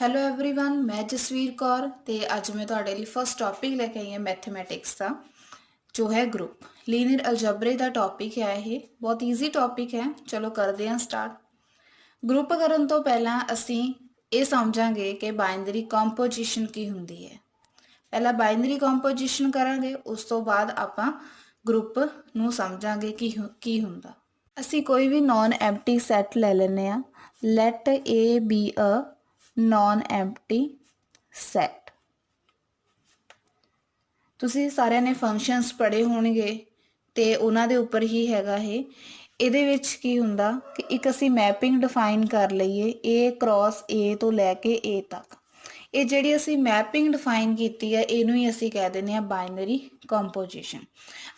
Hello everyone मैं जसवीर कौर ਤੇ ਅੱਜ ਮੈਂ ਤੁਹਾਡੇ ਲਈ ਫਸਟ ਟੌਪਿਕ ਲੈ ਕੇ ਆਈ ਹਾਂ ਮੈਥਮੈਟਿਕਸ ਦਾ ਜੋ ਹੈ ਗਰੁੱਪ ਲੀਨੀਅਰ ਅਲਜਬਰੇ ਦਾ ਟੌਪਿਕ ਹੈ। ਇਹ ਬਹੁਤ ਈਜ਼ੀ ਟੌਪਿਕ ਹੈ। ਚਲੋ ਕਰਦੇ ਹਾਂ ਸਟਾਰਟ। ਗਰੁੱਪ ਕਰਨ ਤੋਂ ਪਹਿਲਾਂ ਅਸੀਂ ਇਹ ਸਮਝਾਂਗੇ ਕਿ ਬਾਈਨਰੀ ਕੰਪੋਜੀਸ਼ਨ ਕੀ ਹੁੰਦੀ ਹੈ। ਪਹਿਲਾਂ ਬਾਈਨਰੀ ਕੰਪੋਜੀਸ਼ਨ ਕਰਾਂਗੇ, ਉਸ ਤੋਂ ਬਾਅਦ ਆਪਾਂ ਗਰੁੱਪ ਨੂੰ ਸਮਝਾਂਗੇ ਕੀ ਹੁੰਦਾ। ਅਸੀਂ ਕੋਈ ਵੀ ਨਾਨ ਐਮਪਟੀ ਸੈੱਟ ਲੈ ਲੈਂਦੇ ਆ। Let A be a non empty set। ਤੁਸੀਂ ਸਾਰਿਆਂ ਨੇ ਫੰਕਸ਼ਨਸ ਪੜ੍ਹੇ ਹੋਣਗੇ ਤੇ ਉਹਨਾਂ ਦੇ ਉੱਪਰ ਹੀ ਹੈਗਾ ਇਹ। ਇਹਦੇ ਵਿੱਚ ਕੀ ਹੁੰਦਾ ਕਿ ਇੱਕ ਅਸੀਂ ਮੈਪਿੰਗ ਡਿਫਾਈਨ ਕਰ ਲਈਏ A ਕ੍ਰੋਸ A ਤੋਂ ਲੈ ਕੇ A ਤੱਕ। ਇਹ ਜਿਹੜੀ ਅਸੀਂ ਮੈਪਿੰਗ ਡਿਫਾਈਨ ਕੀਤੀ ਹੈ ਇਹਨੂੰ ਹੀ ਅਸੀਂ ਕਹਿ ਦਿੰਦੇ ਆ ਬਾਈਨਰੀ ਕੰਪੋਜੀਸ਼ਨ।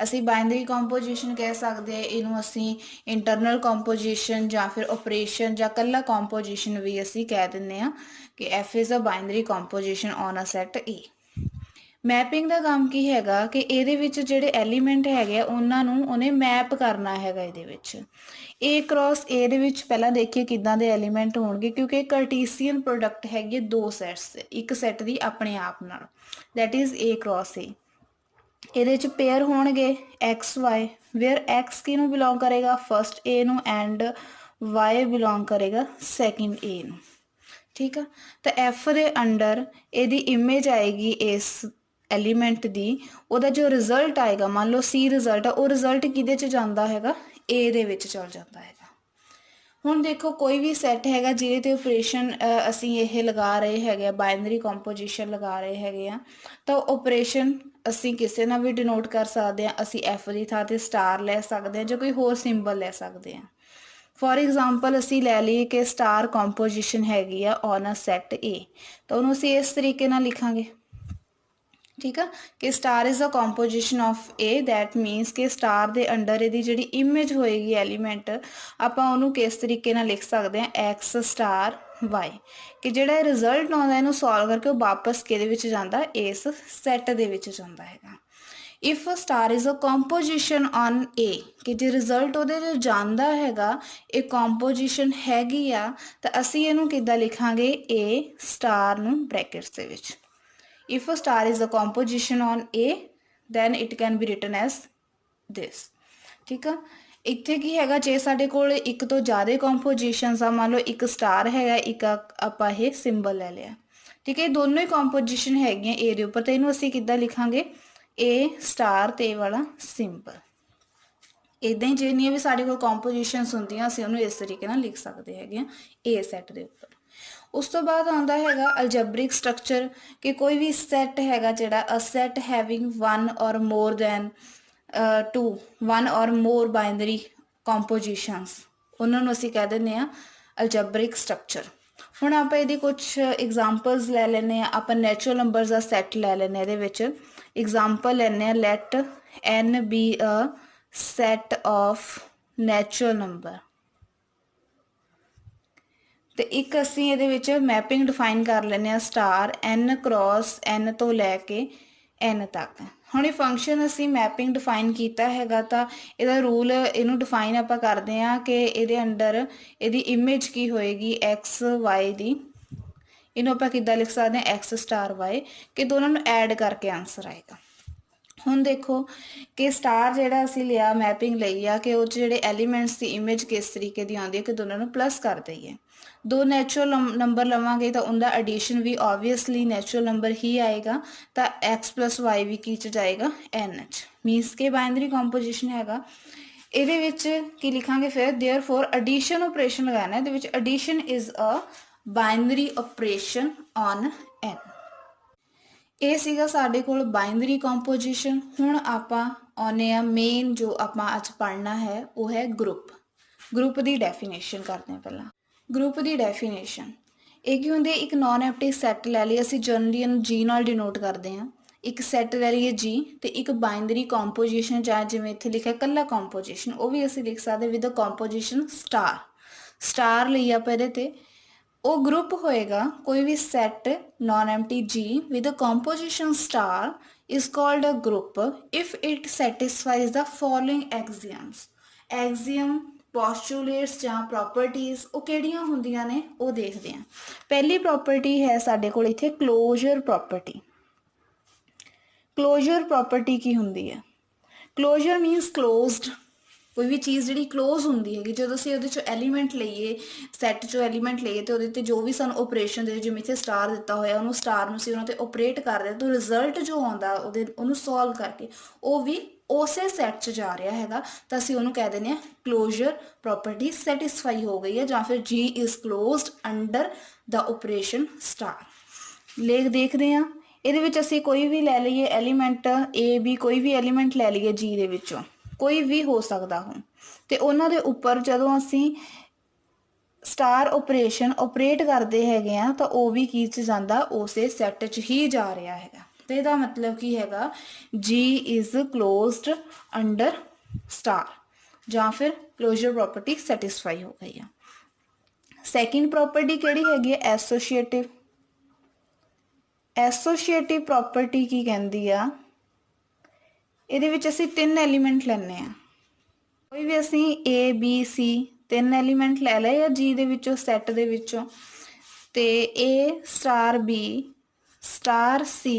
ਅਸੀਂ ਬਾਈਨਰੀ ਕੰਪੋਜੀਸ਼ਨ ਕਹਿ ਸਕਦੇ ਆ ਇਹਨੂੰ ਅਸੀਂ ਇੰਟਰਨਲ ਕੰਪੋਜੀਸ਼ਨ ਜਾਂ ਫਿਰ ਆਪਰੇਸ਼ਨ ਜਾਂ ਕੱਲਾ ਕੰਪੋਜੀਸ਼ਨ ਵੀ ਅਸੀਂ ਕਹਿ ਦਿੰਦੇ ਆ ਕਿ F is a binary composition on a set A। Mapping ਦਾ ਕੰਮ ਕੀ ਹੈਗਾ ਕਿ ਇਹਦੇ ਵਿੱਚ ਜਿਹੜੇ ਐਲੀਮੈਂਟ ਹੈਗੇ ਆ ਉਹਨਾਂ ਨੂੰ ਉਹਨੇ ਮੈਪ ਕਰਨਾ ਹੈਗਾ। ਇਹਦੇ ਵਿੱਚ A ਕ੍ਰੋਸ A ਦੇ ਵਿੱਚ ਪਹਿਲਾਂ ਦੇਖੀਏ ਕਿੱਦਾਂ ਦੇ ਐਲੀਮੈਂਟ ਹੋਣਗੇ, ਕਿਉਂਕਿ ਇਹ ਕਾਰਟੀਸੀਅਨ ਪ੍ਰੋਡਕਟ ਹੈਗੀ ਹੈ ਦੋ ਸੈਟਸ ਇੱਕ ਸੈੱਟ ਦੀ ਆਪਣੇ ਆਪ ਨਾਲ, that is A cross A। ਇਹਦੇ ਚ ਪੇਅਰ ਹੋਣਗੇ ਐਕਸ ਵਾਈ, ਵੇਅਰ ਐਕਸ ਕਿਹਨੂੰ ਬਿਲੋਂਗ ਕਰੇਗਾ ਫਸਟ A ਨੂੰ ਐਂਡ ਵਾਈ ਬਿਲੋਂਗ ਕਰੇਗਾ ਸੈਕਿੰਡ A ਨੂੰ। ਠੀਕ ਆ, ਤਾਂ F ਦੇ ਅੰਡਰ ਇਹਦੀ ਇਮੇਜ ਆਏਗੀ ਇਸ ਐਲੀਮੈਂਟ ਦੀ। ਉਹਦਾ ਜੋ ਰਿਜ਼ਲਟ ਆਏਗਾ, ਮੰਨ ਲਓ C ਰਿਜ਼ਲਟ ਆ, ਉਹ ਰਿਜ਼ਲਟ ਕਿਹਦੇ ਚ ਜਾਂਦਾ ਹੈਗਾ A ਦੇ ਵਿੱਚ ਚਲ ਜਾਂਦਾ ਹੈਗਾ। ਹੁਣ ਦੇਖੋ ਕੋਈ ਵੀ ਸੈੱਟ ਹੈਗਾ ਜਿਹਦੇ ਤੇ ਆਪਰੇਸ਼ਨ ਅਸੀਂ ਇਹ ਲਗਾ ਰਹੇ ਹੈਗੇ ਆ, ਬਾਈਨਰੀ ਕੰਪੋਜੀਸ਼ਨ ਲਗਾ ਰਹੇ ਹੈਗੇ ਆ, ਤਾਂ ਆਪਰੇਸ਼ਨ ਅਸੀਂ ਕਿਸੇ ਨਾਲ ਵੀ ਡਿਨੋਟ ਕਰ ਸਕਦੇ ਆ। ਅਸੀਂ F ਦੀ ਥਾਂ ਤੇ ਸਟਾਰ ਲੈ ਸਕਦੇ ਆ ਜਾਂ ਕੋਈ ਹੋਰ ਸਿੰਬਲ ਲੈ ਸਕਦੇ ਆ। ਫੋਰ ਐਗਜ਼ਾਮਪਲ ਅਸੀਂ ਲੈ ਲਈਏ ਕਿ ਸਟਾਰ ਕੰਪੋਜੀਸ਼ਨ ਹੈਗੀ ਆ ਔਨ ਅ ਸੈੱਟ A, ਤਾਂ ਉਹਨੂੰ ਅਸੀਂ ਇਸ ਤਰੀਕੇ ਨਾਲ ਲਿਖਾਂਗੇ। ਠੀਕ ਆ, ਕਿ star is a composition of A, that means ਕਿ ਸਟਾਰ ਦੇ ਅੰਡਰ ਇਹਦੀ ਜਿਹੜੀ ਇਮੇਜ ਹੋਏਗੀ ਐਲੀਮੈਂਟ, ਆਪਾਂ ਉਹਨੂੰ ਕਿਸ ਤਰੀਕੇ ਨਾਲ ਲਿਖ ਸਕਦੇ ਆ X ਸਟਾਰ Y, ਕਿ ਜਿਹੜਾ ਇਹ ਰਿਜ਼ਲਟ ਆਉਂਦਾ ਇਹਨੂੰ ਸੋਲਵ ਕਰਕੇ ਉਹ ਵਾਪਸ ਕਿਹਦੇ ਵਿੱਚ ਜਾਂਦਾ ਇਸ ਸੈੱਟ ਦੇ ਵਿੱਚ ਜਾਂਦਾ ਹੈਗਾ। If star is a composition on A, ਕਿ ਜੇ ਰਿਜ਼ਲਟ ਉਹਦੇ ਤੇ ਜਾਂਦਾ ਹੈਗਾ ਇਹ ਕੰਪੋਜੀਸ਼ਨ ਹੈਗੀ ਆ, ਤਾਂ ਅਸੀਂ ਇਹਨੂੰ ਕਿੱਦਾਂ ਲਿਖਾਂਗੇ A ਸਟਾਰ ਨੂੰ ਬ੍ਰੈਕਟਸ ਦੇ ਵਿੱਚ। If a star is a composition on A, then it can be written as this। ਠੀਕ ਆ, ਇੱਥੇ ਕੀ ਹੈਗਾ ਜੇ ਸਾਡੇ ਕੋਲ ਇੱਕ ਤੋਂ ਜ਼ਿਆਦਾ ਕੰਪੋਜੀਸ਼ਨਸ ਆ, ਮੰਨ ਲਓ ਇੱਕ ਸਟਾਰ ਹੈਗਾ, ਇੱਕ ਆਪਾਂ ਇਹ ਸਿੰਬਲ ਲੈ ਲਿਆ। ਠੀਕ ਹੈ, ਇਹ ਦੋਨੋਂ ਹੀ ਕੰਪੋਜੀਸ਼ਨ ਹੈਗੀਆਂ A ਦੇ ਉੱਪਰ, ਤੇ ਇਹਨੂੰ ਅਸੀਂ ਕਿੱਦਾਂ ਲਿਖਾਂਗੇ A ਸਟਾਰ ਤੇ ਵਾਲਾ ਸਿੰਬਲ। ਇਦਾਂ ਹੀ ਜਿੰਨੀਆਂ ਵੀ ਸਾਡੇ ਕੋਲ ਕੰਪੋਜੀਸ਼ਨਸ ਹੁੰਦੀਆਂ ਅਸੀਂ ਉਹਨੂੰ ਇਸ ਤਰੀਕੇ ਨਾਲ ਲਿਖ ਸਕਦੇ ਹੈਗੇ ਆ A ਸੈੱਟ ਦੇ ਉੱਪਰ। ਉਸ ਤੋਂ ਬਾਅਦ ਆਉਂਦਾ ਹੈਗਾ ਅਲਜਬਰਿਕ ਸਟਰਕਚਰ, ਕਿ ਕੋਈ ਵੀ ਸੈੱਟ ਹੈਗਾ ਜਿਹੜਾ ਅ ਸੈੱਟ ਹੈਵਿੰਗ ਵਨ ਔਰ ਮੋਰ ਦੈਨ ਵਨ ਔਰ ਮੋਰ ਬਾਈਨਰੀ ਕੰਪੋਜੀਸ਼ਨਸ, ਉਹਨਾਂ ਨੂੰ ਅਸੀਂ ਕਹਿ ਦਿੰਦੇ ਆ ਅਲਜਬਰਿਕ ਸਟਰਕਚਰ। ਹੁਣ ਆਪਾਂ ਇਹਦੀ ਕੁਝ ਐਗਜ਼ਾਮਪਲਸ ਲੈ ਲੈਂਦੇ ਆ। ਆਪਾਂ ਨੈਚੁਰਲ ਨੰਬਰਸ ਦਾ ਸੈੱਟ ਲੈ ਲੈਂਦੇ ਆ। ਇਹਦੇ ਵਿੱਚ ਐਗਜ਼ਾਮਪਲ ਲੈਂਦੇ ਆ light N be a set of natural number, ਤੇ ਇੱਕ ਅਸੀਂ ਇਹਦੇ ਵਿੱਚ ਮੈਪਿੰਗ ਡਿਫਾਈਨ ਕਰ ਲੈਂਦੇ ਆ ਸਟਾਰ N ਕ੍ਰੋਸ N ਤੋਂ ਲੈ ਕੇ N ਤੱਕ। ਹੁਣ ਇਹ ਫੰਕਸ਼ਨ ਅਸੀਂ ਮੈਪਿੰਗ ਡਿਫਾਈਨ ਕੀਤਾ ਹੈਗਾ, ਤਾਂ ਇਹਦਾ ਰੂਲ ਇਹਨੂੰ ਡਿਫਾਈਨ ਆਪਾਂ ਕਰਦੇ ਆ ਕਿ ਇਹਦੇ ਅੰਡਰ ਇਹਦੀ ਇਮੇਜ ਕੀ ਹੋਏਗੀ X Y ਦੀ। ਇਹਨੂੰ ਆਪਾਂ ਕਿੱਦਾਂ ਲਿਖ ਸਕਦੇ ਆ X ਸਟਾਰ Y, ਕਿ ਦੋਨਾਂ ਨੂੰ ਐਡ ਕਰਕੇ ਆਨਸਰ ਆਏਗਾ। ਹੁਣ ਦੇਖੋ ਕਿ ਸਟਾਰ ਜਿਹੜਾ ਅਸੀਂ ਲਿਆ ਮੈਪਿੰਗ ਲਈ ਆ ਕਿ ਉਹ ਜਿਹੜੇ ਐਲੀਮੈਂਟਸ ਦੀ ਇਮੇਜ ਕਿਸ ਤਰੀਕੇ ਦੀ ਆਉਂਦੀ ਹੈ ਕਿ ਦੋਨਾਂ ਨੂੰ ਪਲੱਸ ਕਰ ਦਈਏ। ਦੋ ਨੈਚੁਰਲ ਨੰਬਰ ਲਵਾਂਗੇ ਤਾਂ ਉਹਦਾ ਐਡੀਸ਼ਨ ਵੀ ਓਬਵੀਅਸਲੀ ਨੈਚੁਰਲ ਨੰਬਰ ਹੀ ਆਏਗਾ, ਤਾਂ x + y ਵੀ ਕੀ ਚ ਜਾਏਗਾ n ਚ, ਮੀਨਸ ਕਿ ਬਾਈਨਰੀ ਕੰਪੋਜੀਸ਼ਨ ਹੈਗਾ। ਇਹਦੇ ਵਿੱਚ ਕੀ ਲਿਖਾਂਗੇ ਫਿਰ ਦੇਅਰਫੋਰ ਐਡੀਸ਼ਨ ਆਪਰੇਸ਼ਨ ਲਗਾਉਣਾ। ਇਹਦੇ ਵਿੱਚ addition is a binary operation on n। ਇਹ ਸੀਗਾ ਸਾਡੇ ਕੋਲ ਬਾਈਨਰੀ ਕੰਪੋਜੀਸ਼ਨ। ਹੁਣ ਆਪਾਂ ਆਉਨੇ ਆ ਮੇਨ ਜੋ ਆਪਾਂ ਅੱਜ ਪੜ੍ਹਨਾ ਹੈ ਉਹ ਹੈ ਗਰੁੱਪ। ਗਰੁੱਪ ਦੀ ਡੈਫੀਨੇਸ਼ਨ ਕਰਦੇ ਹਾਂ ਪਹਿਲਾਂ। ਗਰੁੱਪ ਦੀ ਡੈਫੀਨੇਸ਼ਨ ਇਹ ਕੀ ਹੁੰਦੀ ਹੈ, ਇੱਕ ਨਾਨ ਐਮਪਟੀ ਸੈੱਟ ਲੈ ਲਈ, ਅਸੀਂ ਜਨਰਲੀ ਇਹਨੂੰ G ਨਾਲ ਡਿਨੋਟ ਕਰਦੇ ਹਾਂ। ਇੱਕ ਸੈੱਟ ਲੈ ਲਈਏ G, ਤੇ ਇੱਕ ਬਾਈਨਰੀ ਕੰਪੋਜੀਸ਼ਨ ਜਾਂ ਜਿਵੇਂ ਇੱਥੇ ਲਿਖਿਆ ਕੱਲਾ ਕੰਪੋਜੀਸ਼ਨ, ਉਹ ਵੀ ਅਸੀਂ ਲਿਖ ਸਕਦੇ ਵਿਦ ਕੰਪੋਜੀਸ਼ਨ ਸਟਾਰ। ਸਟਾਰ ਲਈ ਆਪਾਂ ਇਹਦੇ ਤੇ ਉਹ ਗਰੁੱਪ ਹੋਏਗਾ ਕੋਈ ਵੀ set non empty G with a composition star is called a group if it satisfies the following axioms। ਐਗਜ਼ੀਅਮ ਪੋਸਟੂਲੇਟਸ ਜਾਂ ਪ੍ਰੋਪਰਟੀਜ਼ ਉਹ ਕਿਹੜੀਆਂ ਹੁੰਦੀਆਂ ਨੇ ਉਹ ਦੇਖਦੇ ਹਾਂ। ਪਹਿਲੀ ਪ੍ਰੋਪਰਟੀ ਹੈ ਸਾਡੇ ਕੋਲ ਇੱਥੇ ਕਲੋਜ਼ਰ ਪ੍ਰੋਪਰਟੀ। ਕਲੋਜ਼ਰ ਪ੍ਰੋਪਰਟੀ ਕੀ ਹੁੰਦੀ ਹੈ? ਕਲੋਜ਼ਰ ਮੀਨਸ ਕਲੋਜ਼ਡ, ਕੋਈ ਵੀ ਚੀਜ਼ ਜਿਹੜੀ ਕਲੋਜ਼ ਹੁੰਦੀ ਹੈਗੀ। ਜਦੋਂ ਅਸੀਂ ਉਹਦੇ ਚੋਂ ਐਲੀਮੈਂਟ ਲਈਏ, ਸੈੱਟ ਚੋਂ ਐਲੀਮੈਂਟ ਲਈਏ ਤੇ ਉਹਦੇ ਤੇ ਜੋ ਵੀ ਸਾਨੂੰ ਆਪਰੇਸ਼ਨ ਦੇ, ਜਿਵੇਂ ਇੱਥੇ ਸਟਾਰ ਦਿੱਤਾ ਹੋਇਆ, ਉਹਨੂੰ ਸਟਾਰ ਨੂੰ ਅਸੀਂ ਉਹਨਾਂ ਤੇ ਆਪਰੇਟ ਕਰਦੇ ਹਾਂ ਤਾਂ ਰਿਜ਼ਲਟ ਜੋ ਆਉਂਦਾ ਉਹਨੂੰ ਸੋਲਵ ਕਰਕੇ ਉਹ ਵੀ ਉਸੇ ਸੈੱਟ 'ਚ ਜਾ ਰਿਹਾ ਹੈਗਾ, ਤਾਂ ਅਸੀਂ ਉਹਨੂੰ ਕਹਿ ਦਿੰਦੇ ਹਾਂ ਕਲੋਜ਼ਰ ਪ੍ਰੋਪਰਟੀ ਸੈਟਿਸਫਾਈ ਹੋ ਗਈ ਹੈ, ਜਾਂ ਫਿਰ G is closed under the operation star. ਦੇਖਦੇ ਹਾਂ ਇਹਦੇ ਵਿੱਚ ਅਸੀਂ ਕੋਈ ਵੀ ਲੈ ਲਈਏ ਐਲੀਮੈਂਟ A B, ਕੋਈ ਵੀ ਐਲੀਮੈਂਟ ਲੈ ਲਈਏ G ਦੇ ਵਿੱਚੋਂ, ਕੋਈ ਵੀ ਹੋ ਸਕਦਾ ਹੁਣ, ਤੇ ਉਹਨਾਂ ਦੇ ਉੱਪਰ ਜਦੋਂ ਅਸੀਂ ਸਟਾਰ ਆਪਰੇਸ਼ਨ ਆਪਰੇਟ ਕਰਦੇ ਹੈਗੇ ਆ ਤਾਂ ਉਹ ਵੀ ਕੀ 'ਚ ਜਾਂਦਾ, ਉਸੇ ਸੈੱਟ 'ਚ ਹੀ ਜਾ ਰਿਹਾ ਹੈਗਾ। ਤੇ ਇਹਦਾ ਮਤਲਬ ਕੀ ਹੈਗਾ, G is closed under star, ਜਾਂ ਫਿਰ ਕਲੋਜ਼ਰ ਪ੍ਰੋਪਰਟੀ ਸੈਟਿਸਫਾਈ ਹੋ ਗਈ ਆ। ਸੈਕਿੰਡ ਪ੍ਰੋਪਰਟੀ ਕਿਹੜੀ ਹੈਗੀ ਹੈ? ਐਸੋਸੀਏਟਿਵ। ਐਸੋਸੀਏਟਿਵ ਪ੍ਰੋਪਰਟੀ ਕੀ ਕਹਿੰਦੀ ਆ, ਇਹਦੇ ਵਿੱਚ ਅਸੀਂ 3 ਐਲੀਮੈਂਟ ਲੈਣੇ ਆ, ਕੋਈ ਵੀ ਅਸੀਂ A B C 3 ਐਲੀਮੈਂਟ ਲੈ ਲਏ ਆ G ਦੇ ਵਿੱਚੋਂ, ਸੈੱਟ ਦੇ ਵਿੱਚੋਂ, ਤੇ A star B star C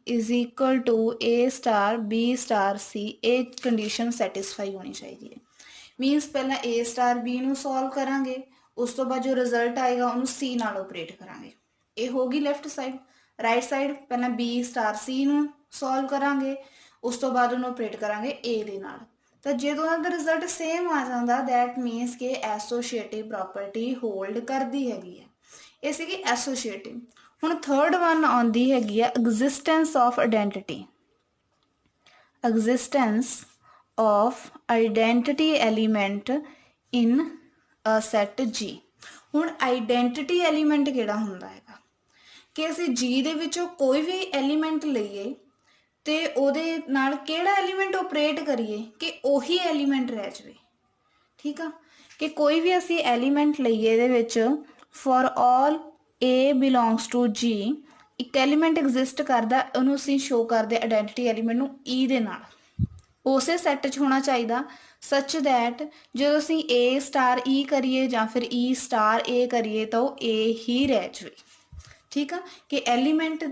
is equal to A star B star C, ਇਹ ਕੰਡੀਸ਼ਨ ਸੈਟਿਸਫਾਈ ਹੋਣੀ ਚਾਹੀਦੀ ਹੈ। ਮੀਨਸ ਪਹਿਲਾਂ A ਸਟਾਰ B ਨੂੰ ਸੋਲਵ ਕਰਾਂਗੇ, ਉਸ ਤੋਂ ਬਾਅਦ ਜੋ ਰਿਜ਼ਲਟ ਆਏਗਾ ਉਹਨੂੰ C ਨਾਲ ਆਪਰੇਟ ਕਰਾਂਗੇ। ਇਹ ਹੋਗੀ ਲੈਫਟ ਸਾਈਡ। ਰਾਈਟ ਸਾਈਡ ਪਹਿਲਾਂ B ਸਟਾਰ C ਨੂੰ ਸੋਲਵ ਕਰਾਂਗੇ, ਉਸ ਤੋਂ ਬਾਅਦ ਉਹਨੂੰ ਆਪਰੇਟ ਕਰਾਂਗੇ A ਦੇ ਨਾਲ। ਤਾਂ ਜਦੋਂ ਉਹਨਾਂ ਦਾ ਰਿਜ਼ਲਟ ਸੇਮ ਆ ਜਾਂਦਾ, ਦੈਟ ਮੀਨਸ ਕਿ ਐਸੋਸੀਏਟਿਵ ਪ੍ਰੋਪਰਟੀ ਹੋਲਡ ਕਰਦੀ ਹੈਗੀ ਹੈ। ਇਹ ਸੀਗੀ ਐਸੋਸੀਏਟਿਵ। ਹੁਣ ਥਰਡ ਵਨ ਆਉਂਦੀ ਹੈਗੀ ਆ existence of identity. Existence of identity element in a set G। ਹੁਣ ਆਇਡੈਂਟੀਟੀ ਐਲੀਮੈਂਟ ਕਿਹੜਾ ਹੁੰਦਾ ਹੈਗਾ, ਕਿ ਅਸੀਂ G ਦੇ ਵਿੱਚੋਂ ਕੋਈ ਵੀ ਐਲੀਮੈਂਟ ਲਈਏ ਤੇ ਉਹਦੇ ਨਾਲ ਕਿਹੜਾ ਐਲੀਮੈਂਟ ਆਪਰੇਟ ਕਰੀਏ ਕਿ ਉਹੀ ਐਲੀਮੈਂਟ ਰਹਿ ਜਾਵੇ। ਠੀਕ ਆ, ਕਿ ਕੋਈ ਵੀ ਅਸੀਂ ਐਲੀਮੈਂਟ ਲਈਏ ਇਹਦੇ ਵਿੱਚ, for all A belongs to G, ਇੱਕ ਐਲੀਮੈਂਟ ਐਗਜ਼ਿਸਟ ਕਰਦਾ, ਉਹਨੂੰ ਅਸੀਂ ਸ਼ੋ ਕਰਦੇ ਆਇਡੈਂਟੀਟੀ ਐਲੀਮੈਂਟ ਨੂੰ E ਦੇ ਨਾਲ, ਉਸੇ ਸੈੱਟ 'ਚ ਹੋਣਾ ਚਾਹੀਦਾ, ਸੱਚ ਦੈਟ ਜਦੋਂ ਅਸੀਂ A ਸਟਾਰ E ਕਰੀਏ ਜਾਂ ਫਿਰ E ਸਟਾਰ A ਕਰੀਏ ਤਾਂ ਉਹ A ਹੀ ਰਹਿ ਜਾਵੇ। ਠੀਕ ਆ, ਕਿ ਐਲੀਮੈਂਟ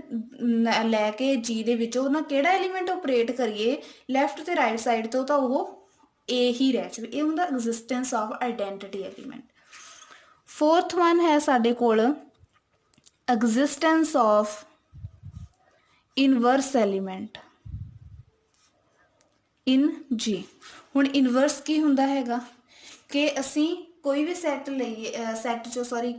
ਲੈ ਕੇ G ਦੇ ਵਿੱਚੋਂ ਨਾ ਕਿਹੜਾ ਐਲੀਮੈਂਟ ਆਪਰੇਟ ਕਰੀਏ ਲੈਫਟ ਤੇ ਰਾਈਟ ਸਾਈਡ ਤੋਂ ਤਾਂ ਉਹ A ਹੀ ਰਹਿ ਜਾਵੇ। ਇਹ ਹੁੰਦਾ existence of identity element. Fourth one ਹੈ ਸਾਡੇ ਕੋਲ existence of inverse element in G। ਹੁਣ ਇਨਵਰਸ ਕੀ ਹੁੰਦਾ ਹੈਗਾ, ਕਿ ਅਸੀਂ ਕੋਈ ਵੀ ਸੈੱਟ ਲਈਏ,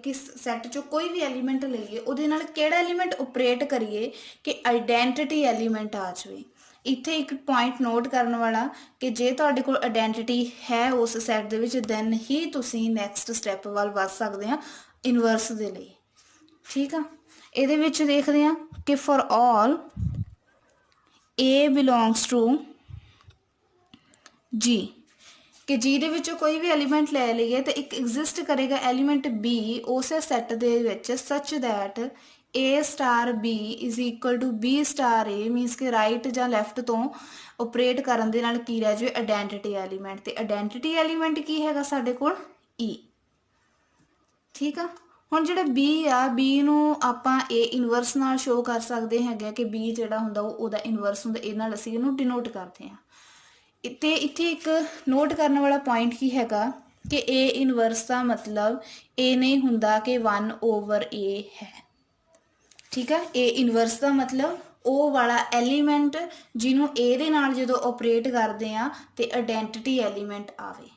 ਕਿਸ ਸੈੱਟ ਚੋਂ ਕੋਈ ਵੀ ਐਲੀਮੈਂਟ ਲਈਏ, ਉਹਦੇ ਨਾਲ ਕਿਹੜਾ ਐਲੀਮੈਂਟ ਆਪਰੇਟ ਕਰੀਏ ਕਿ ਆਇਡੈਂਟੀਟੀ ਐਲੀਮੈਂਟ ਆ ਜਾਵੇ। ਇੱਥੇ ਇੱਕ ਪੁਆਇੰਟ ਨੋਟ ਕਰਨ ਵਾਲਾ, ਕਿ ਜੇ ਤੁਹਾਡੇ ਕੋਲ ਆਇਡੈਂਟੀਟੀ ਹੈ ਉਸ ਸੈੱਟ ਦੇ ਵਿੱਚ, ਦੈਨ ਹੀ ਤੁਸੀਂ ਨੈਕਸਟ ਸਟੈਪ ਵੱਲ ਵੱਧ ਸਕਦੇ ਆ ਇਨਵਰਸ ਦੇ ਲਈ। ਠੀਕ ਆ, ਇਹਦੇ ਵਿੱਚ ਦੇਖਦੇ ਆ ਕਿ for all A belongs to G, ਕਿ G ਦੇ ਵਿੱਚੋਂ ਕੋਈ ਵੀ ਐਲੀਮੈਂਟ ਲੈ ਲਈਏ ਤੇ ਇੱਕ ਐਗਜ਼ਿਸਟ ਕਰੇਗਾ ਐਲੀਮੈਂਟ B ਉਸੇ ਸੈੱਟ ਦੇ ਵਿੱਚ, such that A star B is equal to B star A, means ਕਿ ਰਾਈਟ ਜਾਂ ਲੈਫਟ ਤੋਂ ਆਪਰੇਟ ਕਰਨ ਦੇ ਨਾਲ ਕੀ ਰਹਿ ਜਾਵੇ, ਆਇਡੈਂਟੀਟੀ ਐਲੀਮੈਂਟ। ਤੇ ਆਇਡੈਂਟੀਟੀ ਐਲੀਮੈਂਟ ਕੀ ਹੈਗਾ ਸਾਡੇ ਕੋਲ, E। ਠੀਕ ਆ, ਹੁਣ ਜਿਹੜਾ B ਆ, B ਨੂੰ ਆਪਾਂ A ਇਨਵਰਸ ਨਾਲ ਸ਼ੋ ਕਰ ਸਕਦੇ ਹੈਗੇ ਕਿ B ਜਿਹੜਾ ਹੁੰਦਾ ਉਹਦਾ ਇਨਵਰਸ ਹੁੰਦਾ, ਇਹ ਨਾਲ ਅਸੀਂ ਇਹਨੂੰ ਡਿਨੋਟ ਕਰਦੇ ਹਾਂ। ਤੇ ਇੱਥੇ ਇੱਕ ਨੋਟ ਕਰਨ ਵਾਲਾ ਪੁਆਇੰਟ ਕੀ ਹੈਗਾ, ਕਿ A ਇਨਵਰਸ ਦਾ ਮਤਲਬ ਇਹ ਨਹੀਂ ਹੁੰਦਾ ਕਿ 1/A ਹੈ। ਠੀਕ ਆ, A ਇਨਵਰਸ ਦਾ ਮਤਲਬ ਉਹ ਵਾਲਾ ਐਲੀਮੈਂਟ ਜਿਹਨੂੰ A ਦੇ ਨਾਲ ਜਦੋਂ ਆਪਰੇਟ ਕਰਦੇ ਆ ਤੇ ਆਇਡੈਂਟੀਟੀ ਐਲੀਮੈਂਟ ਆਵੇ।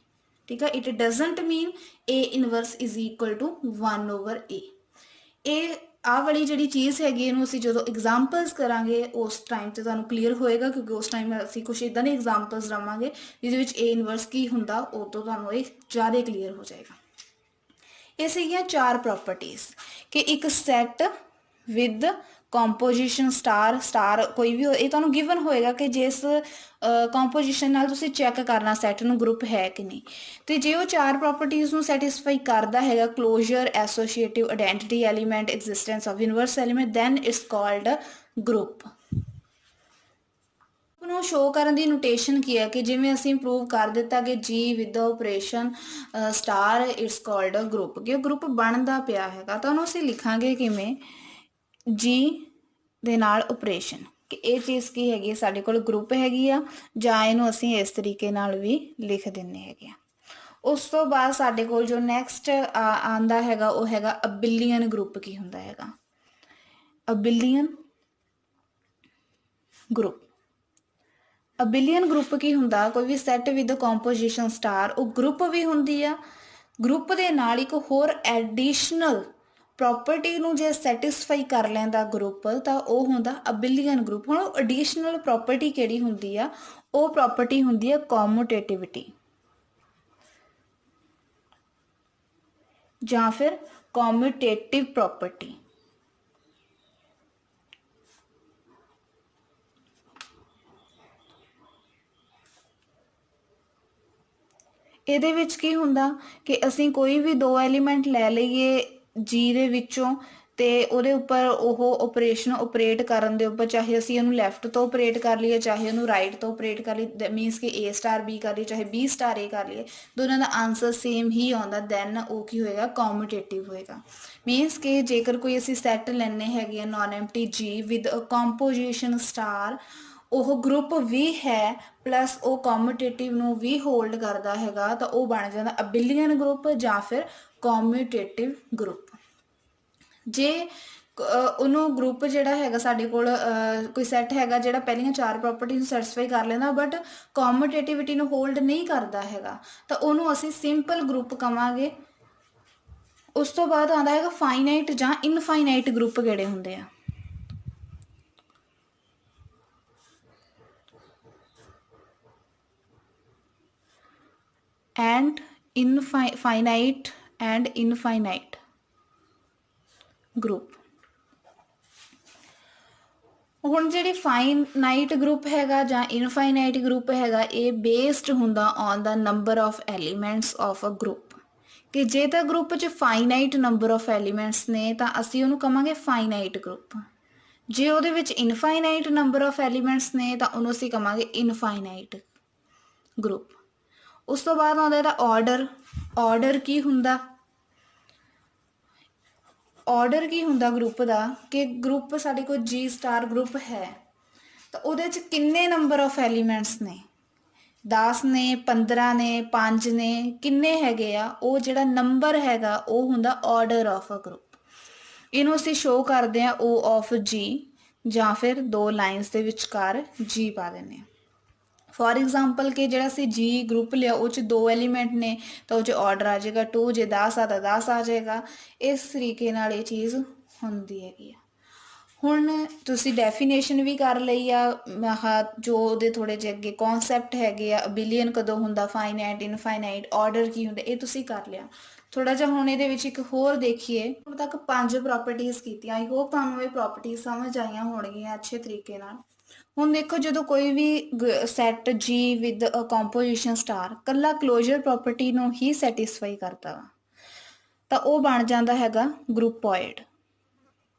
ਠੀਕ ਆ, it doesn't mean A inverse is equal to 1/A। ਇਹ ਆਹ ਵਾਲੀ ਜਿਹੜੀ ਚੀਜ਼ ਹੈਗੀ, ਇਹਨੂੰ ਅਸੀਂ ਜਦੋਂ ਐਗਜ਼ਾਮਪਲਸ ਕਰਾਂਗੇ ਉਸ ਟਾਈਮ ਤੇ ਤੁਹਾਨੂੰ ਕਲੀਅਰ ਹੋਏਗਾ, ਕਿਉਂਕਿ ਉਸ ਟਾਈਮ ਅਸੀਂ ਕੁਛ ਇਦਾਂ ਦੀ ਐਗਜ਼ਾਮਪਲਸ ਲਵਾਂਗੇ ਜਿਹਦੇ ਵਿੱਚ A ਇਨਵਰਸ ਕੀ ਹੁੰਦਾ, ਉਦੋਂ ਤੁਹਾਨੂੰ ਇਹ ਜ਼ਿਆਦਾ ਕਲੀਅਰ ਹੋ ਜਾਏਗਾ। ਇਹ ਸੀਗੀਆਂ 4 ਪ੍ਰੋਪਰਟੀਜ਼, ਕਿ ਇੱਕ ਸੈੱਟ ਵਿਦ ਕੰਪੋਜੀਸ਼ਨ ਸਟਾਰ ਕੋਈ ਵੀ ਇਹ ਤੁਹਾਨੂੰ ਗਿਵਨ ਹੋਏਗਾ ਕਿ ਜਿਸ ਕੰਪੋਜੀਸ਼ਨ ਨਾਲ ਤੁਸੀਂ ਚੈੱਕ ਕਰਨਾ ਸੈੱਟ ਨੂੰ ਗਰੁੱਪ ਹੈ ਕਿ ਨਹੀਂ, ਤੇ ਜੇ ਉਹ 4 ਪ੍ਰੋਪਰਟੀਜ਼ ਨੂੰ ਸੈਟੀਸਫਾਈ ਕਰਦਾ ਹੈਗਾ, closure, associative, identity element, existence of inverse element, then it's called group ਨੂੰ ਸ਼ੋ ਕਰਨ ਦੀ ਨੋਟੇਸ਼ਨ ਕੀ ਹੈ ਕਿ ਜਿਵੇਂ ਅਸੀਂ ਪ੍ਰੂਵ ਕਰ ਦਿੱਤਾ ਕਿ G with operation star it's called a group, ਕਿ ਉਹ ਗਰੁੱਪ ਬਣਦਾ ਪਿਆ ਹੈਗਾ, ਤਾਂ ਉਹਨੂੰ ਅਸੀਂ ਲਿਖਾਂਗੇ ਕਿਵੇਂ, G ਦੇ ਨਾਲ ਆਪਰੇਸ਼ਨ, ਕਿ ਇਹ ਚੀਜ਼ ਕੀ ਹੈਗੀ ਸਾਡੇ ਕੋਲ ਗਰੁੱਪ ਹੈਗੀ ਆ, ਜਾਂ ਇਹਨੂੰ ਅਸੀਂ ਇਸ ਤਰੀਕੇ ਨਾਲ ਵੀ ਲਿਖ ਦਿੰਦੇ ਹੈਗੇ ਆ। ਉਸ ਤੋਂ ਬਾਅਦ ਸਾਡੇ ਕੋਲ ਜੋ ਨੈਕਸਟ ਆਂਦਾ ਹੈਗਾ ਉਹ ਹੈਗਾ ਅਬਿਲੀਅਨ ਗਰੁੱਪ। ਕੀ ਹੁੰਦਾ ਹੈਗਾ ਅਬਿਲੀਅਨ ਗਰੁੱਪ? ਅਬਿਲੀਅਨ ਗਰੁੱਪ ਕੀ ਹੁੰਦਾ, ਕੋਈ ਵੀ ਸੈੱਟ ਵਿਦ ਕੰਪੋਜੀਸ਼ਨ ਸਟਾਰ, ਉਹ ਗਰੁੱਪ ਵੀ ਹੁੰਦੀ ਆ, ਗਰੁੱਪ ਦੇ ਨਾਲ ਇੱਕ ਹੋਰ ਐਡੀਸ਼ਨਲ ਪ੍ਰੋਪਰਟੀ ਨੂੰ ਜੇ ਸੈਟਿਸਫਾਈ ਕਰ ਲੈਂਦਾ ਗਰੁੱਪ ਤਾਂ ਉਹ ਹੁੰਦਾ ਅਬਿਲੀਅਨ ਗਰੁੱਪ। ਹੁਣ ਉਹ ਐਡੀਸ਼ਨਲ ਪ੍ਰੋਪਰਟੀ ਕਿਹੜੀ ਹੁੰਦੀ ਆ, ਉਹ ਪ੍ਰੋਪਰਟੀ ਹੁੰਦੀ ਆ ਕਮਿਊਟੇਟਿਵਿਟੀ ਜਾਂ ਫਿਰ ਕਮਿਊਟੇਟਿਵ ਪ੍ਰੋਪਰਟੀ। ਇਹਦੇ ਵਿੱਚ ਕੀ ਹੁੰਦਾ ਕਿ ਅਸੀਂ ਕੋਈ ਵੀ ਦੋ ਐਲੀਮੈਂਟ ਲੈ ਲਈਏ ਜੀ ਦੇ ਵਿੱਚੋਂ ਤੇ ਉਹਦੇ ਉੱਪਰ ਉਹ ਆਪਰੇਸ਼ਨ ਆਪਰੇਟ ਕਰਨ ਦੇ ਉੱਪਰ, ਚਾਹੇ ਅਸੀਂ ਉਹਨੂੰ ਲੈਫਟ ਤੋਂ ਆਪਰੇਟ ਕਰ ਲਈਏ, ਚਾਹੇ ਉਹਨੂੰ ਰਾਈਟ ਤੋਂ ਆਪਰੇਟ ਕਰ ਲਈਏ, ਮੀਨਸ ਕਿ A ਸਟਾਰ B ਕਰ ਲਈਏ, ਚਾਹੇ B ਸਟਾਰ A ਕਰ ਲਈਏ, ਦੋਨਾਂ ਦਾ ਆਨਸਰ ਸੇਮ ਹੀ ਆਉਂਦਾ, ਦੈਨ ਉਹ ਕੀ ਹੋਏਗਾ, ਕਮਿਊਟੇਟਿਵ ਹੋਏਗਾ। ਮੀਨਸ ਕਿ ਜੇਕਰ ਕੋਈ ਅਸੀਂ ਸੈੱਟ ਲੈਣੇ ਹੈਗੇ ਆ non empty G with a composition star, ਉਹ ਗਰੁੱਪ ਵੀ ਹੈ ਪਲੱਸ ਉਹ ਕਮਿਊਟੇਟਿਵ ਨੂੰ ਵੀ ਹੋਲਡ ਕਰਦਾ ਹੈਗਾ, ਤਾਂ ਉਹ ਬਣ ਜਾਂਦਾ ਅਬਿਲੀਅਨ ਗਰੁੱਪ ਜਾਂ ਫਿਰ ਕਮਿਊਟੇਟਿਵ ਗਰੁੱਪ। ਜੇ ਉਹਨੂੰ ਗਰੁੱਪ ਜਿਹੜਾ ਹੈਗਾ ਸਾਡੇ ਕੋਲ ਕੋਈ ਸੈੱਟ ਹੈਗਾ ਜਿਹੜਾ ਪਹਿਲੀਆਂ ਚਾਰ ਪ੍ਰੋਪਰਟੀ ਨੂੰ ਸੈਟੀਸਫਾਈ ਕਰ ਲੈਂਦਾ ਬਟ ਕਮਿਊਟੇਟਿਵਿਟੀ ਨੂੰ ਹੋਲਡ ਨਹੀਂ ਕਰਦਾ ਹੈਗਾ, ਤਾਂ ਉਹਨੂੰ ਅਸੀਂ ਸਿੰਪਲ ਗਰੁੱਪ ਕਵਾਂਗੇ। ਉਸ ਤੋਂ ਬਾਅਦ ਆਉਂਦਾ ਹੈਗਾ ਫਾਈਨਾਈਟ ਜਾਂ ਇਨਫਾਈਨਾਈਟ ਗਰੁੱਪ ਕਿਹੜੇ ਹੁੰਦੇ ਆ। And infinite and infinite group. ਹੁਣ ਜਿਹੜੀ ਫਾਈਨਾਈਟ ਗਰੁੱਪ ਹੈਗਾ ਜਾਂ ਇਨਫਾਈਨਾਈਟ ਗਰੁੱਪ ਹੈਗਾ, ਇਹ ਬੇਸਡ ਹੁੰਦਾ on the number of elements of a group, ਕਿ ਜੇ ਤਾਂ ਗਰੁੱਪ 'ਚ ਫਾਈਨਾਈਟ ਨੰਬਰ ਆਫ ਐਲੀਮੈਂਟਸ ਨੇ ਤਾਂ ਅਸੀਂ ਉਹਨੂੰ ਕਵਾਂਗੇ ਫਾਈਨਾਈਟ ਗਰੁੱਪ। ਜੇ ਉਹਦੇ ਵਿੱਚ ਇਨਫਾਈਨਾਈਟ ਨੰਬਰ ਆਫ ਐਲੀਮੈਂਟਸ ਨੇ ਤਾਂ ਉਹਨੂੰ ਅਸੀਂ ਕਵਾਂਗੇ ਇਨਫਾਈਨਾਈਟ ਗਰੁੱਪ। ਉਸ ਤੋਂ ਬਾਅਦ ਆਉਂਦਾ ਇਹਦਾ ਆਰਡਰ। ਆਰਡਰ ਕੀ ਹੁੰਦਾ, ਆਰਡਰ ਕੀ ਹੁੰਦਾ ਗਰੁੱਪ ਦਾ, ਕਿ ਗਰੁੱਪ ਸਾਡੇ ਕੋਲ G ਸਟਾਰ ਗਰੁੱਪ ਹੈ ਤਾਂ ਉਹਦੇ 'ਚ ਕਿੰਨੇ ਨੰਬਰ ਆਫ ਐਲੀਮੈਂਟਸ ਨੇ, 10 ਨੇ, 15 ਨੇ, 5 ਨੇ, ਕਿੰਨੇ ਹੈਗੇ ਆ, ਉਹ ਜਿਹੜਾ ਨੰਬਰ ਹੈਗਾ ਉਹ ਹੁੰਦਾ ਆਰਡਰ ਆਫ ਅ ਗਰੁੱਪ। ਇਹਨੂੰ ਅਸੀਂ ਸ਼ੋ ਕਰਦੇ ਆ O ਆਫ G ਜਾਂ ਫਿਰ ਦੋ ਲਾਈਨਸ ਦੇ ਵਿਚਕਾਰ G ਪਾ ਦਿੰਦੇ ਆ। ਫॉर एग्जाम्पल कि ਜਿਹੜਾ ਅਸੀਂ G ਗਰੁੱਪ ਲਿਆ ਉਹ 'ਚ ਦੋ ਐਲੀਮੈਂਟ ਨੇ ਤਾਂ ਉਹ 'ਚ ਆਰਡਰ ਆ ਜਾਏਗਾ 2, ਜੇ 10 ਆ ਤਾਂ 10 ਆ ਜਾਏਗਾ। ਇਸ ਤਰੀਕੇ ਨਾਲ ਇਹ ਚੀਜ਼ ਹੁੰਦੀ ਹੈਗੀ ਆ। ਹੁਣ ਤੁਸੀਂ ਡੈਫੀਨੇਸ਼ਨ ਵੀ ਕਰ ਲਈ ਆ, ਜੋ ਉਹਦੇ ਥੋੜੇ ਜਿਹੇ ਅੱਗੇ ਕਨਸੈਪਟ ਹੈਗੇ ਆ, ਅਬਿਲੀਅਨ ਕਦੋਂ ਹੁੰਦਾ, ਫਾਈਨਾਈਟ, ਇਨਫਾਈਨਾਈਟ, ਆਰਡਰ ਕੀ ਹੁੰਦਾ, ਇਹ ਤੁਸੀਂ ਕਰ ਲਿਆ। ਥੋੜਾ ਜਿਹਾ ਹੁਣ ਇਹਦੇ ਵਿੱਚ ਇੱਕ ਹੋਰ ਦੇਖੀਏ। ਹੁਣ ਤੱਕ 5 ਪ੍ਰੋਪਰਟੀਜ਼ ਕੀਤੀਆਂ, ਆਈ ਹੋਪ ਤੁਹਾਨੂੰ ਇਹ ਪ੍ਰੋਪਰਟੀਜ਼ ਸਮਝ ਆਈਆਂ ਹੋਣਗੀਆਂ ਅੱਛੇ ਤਰੀਕੇ ਨਾਲ। ਹੁਣ ਦੇਖੋ ਜਦੋਂ ਕੋਈ ਵੀ set G with a composition star ਕੱਲਾ ਕਲੋਜ਼ਰ ਪ੍ਰੋਪਰਟੀ ਨੂੰ ਹੀ ਸੈਟੀਸਫਾਈ ਕਰਦਾ ਵਾ ਤਾਂ ਉਹ ਬਣ ਜਾਂਦਾ ਹੈਗਾ ਗਰੁੱਪੋਇਡ।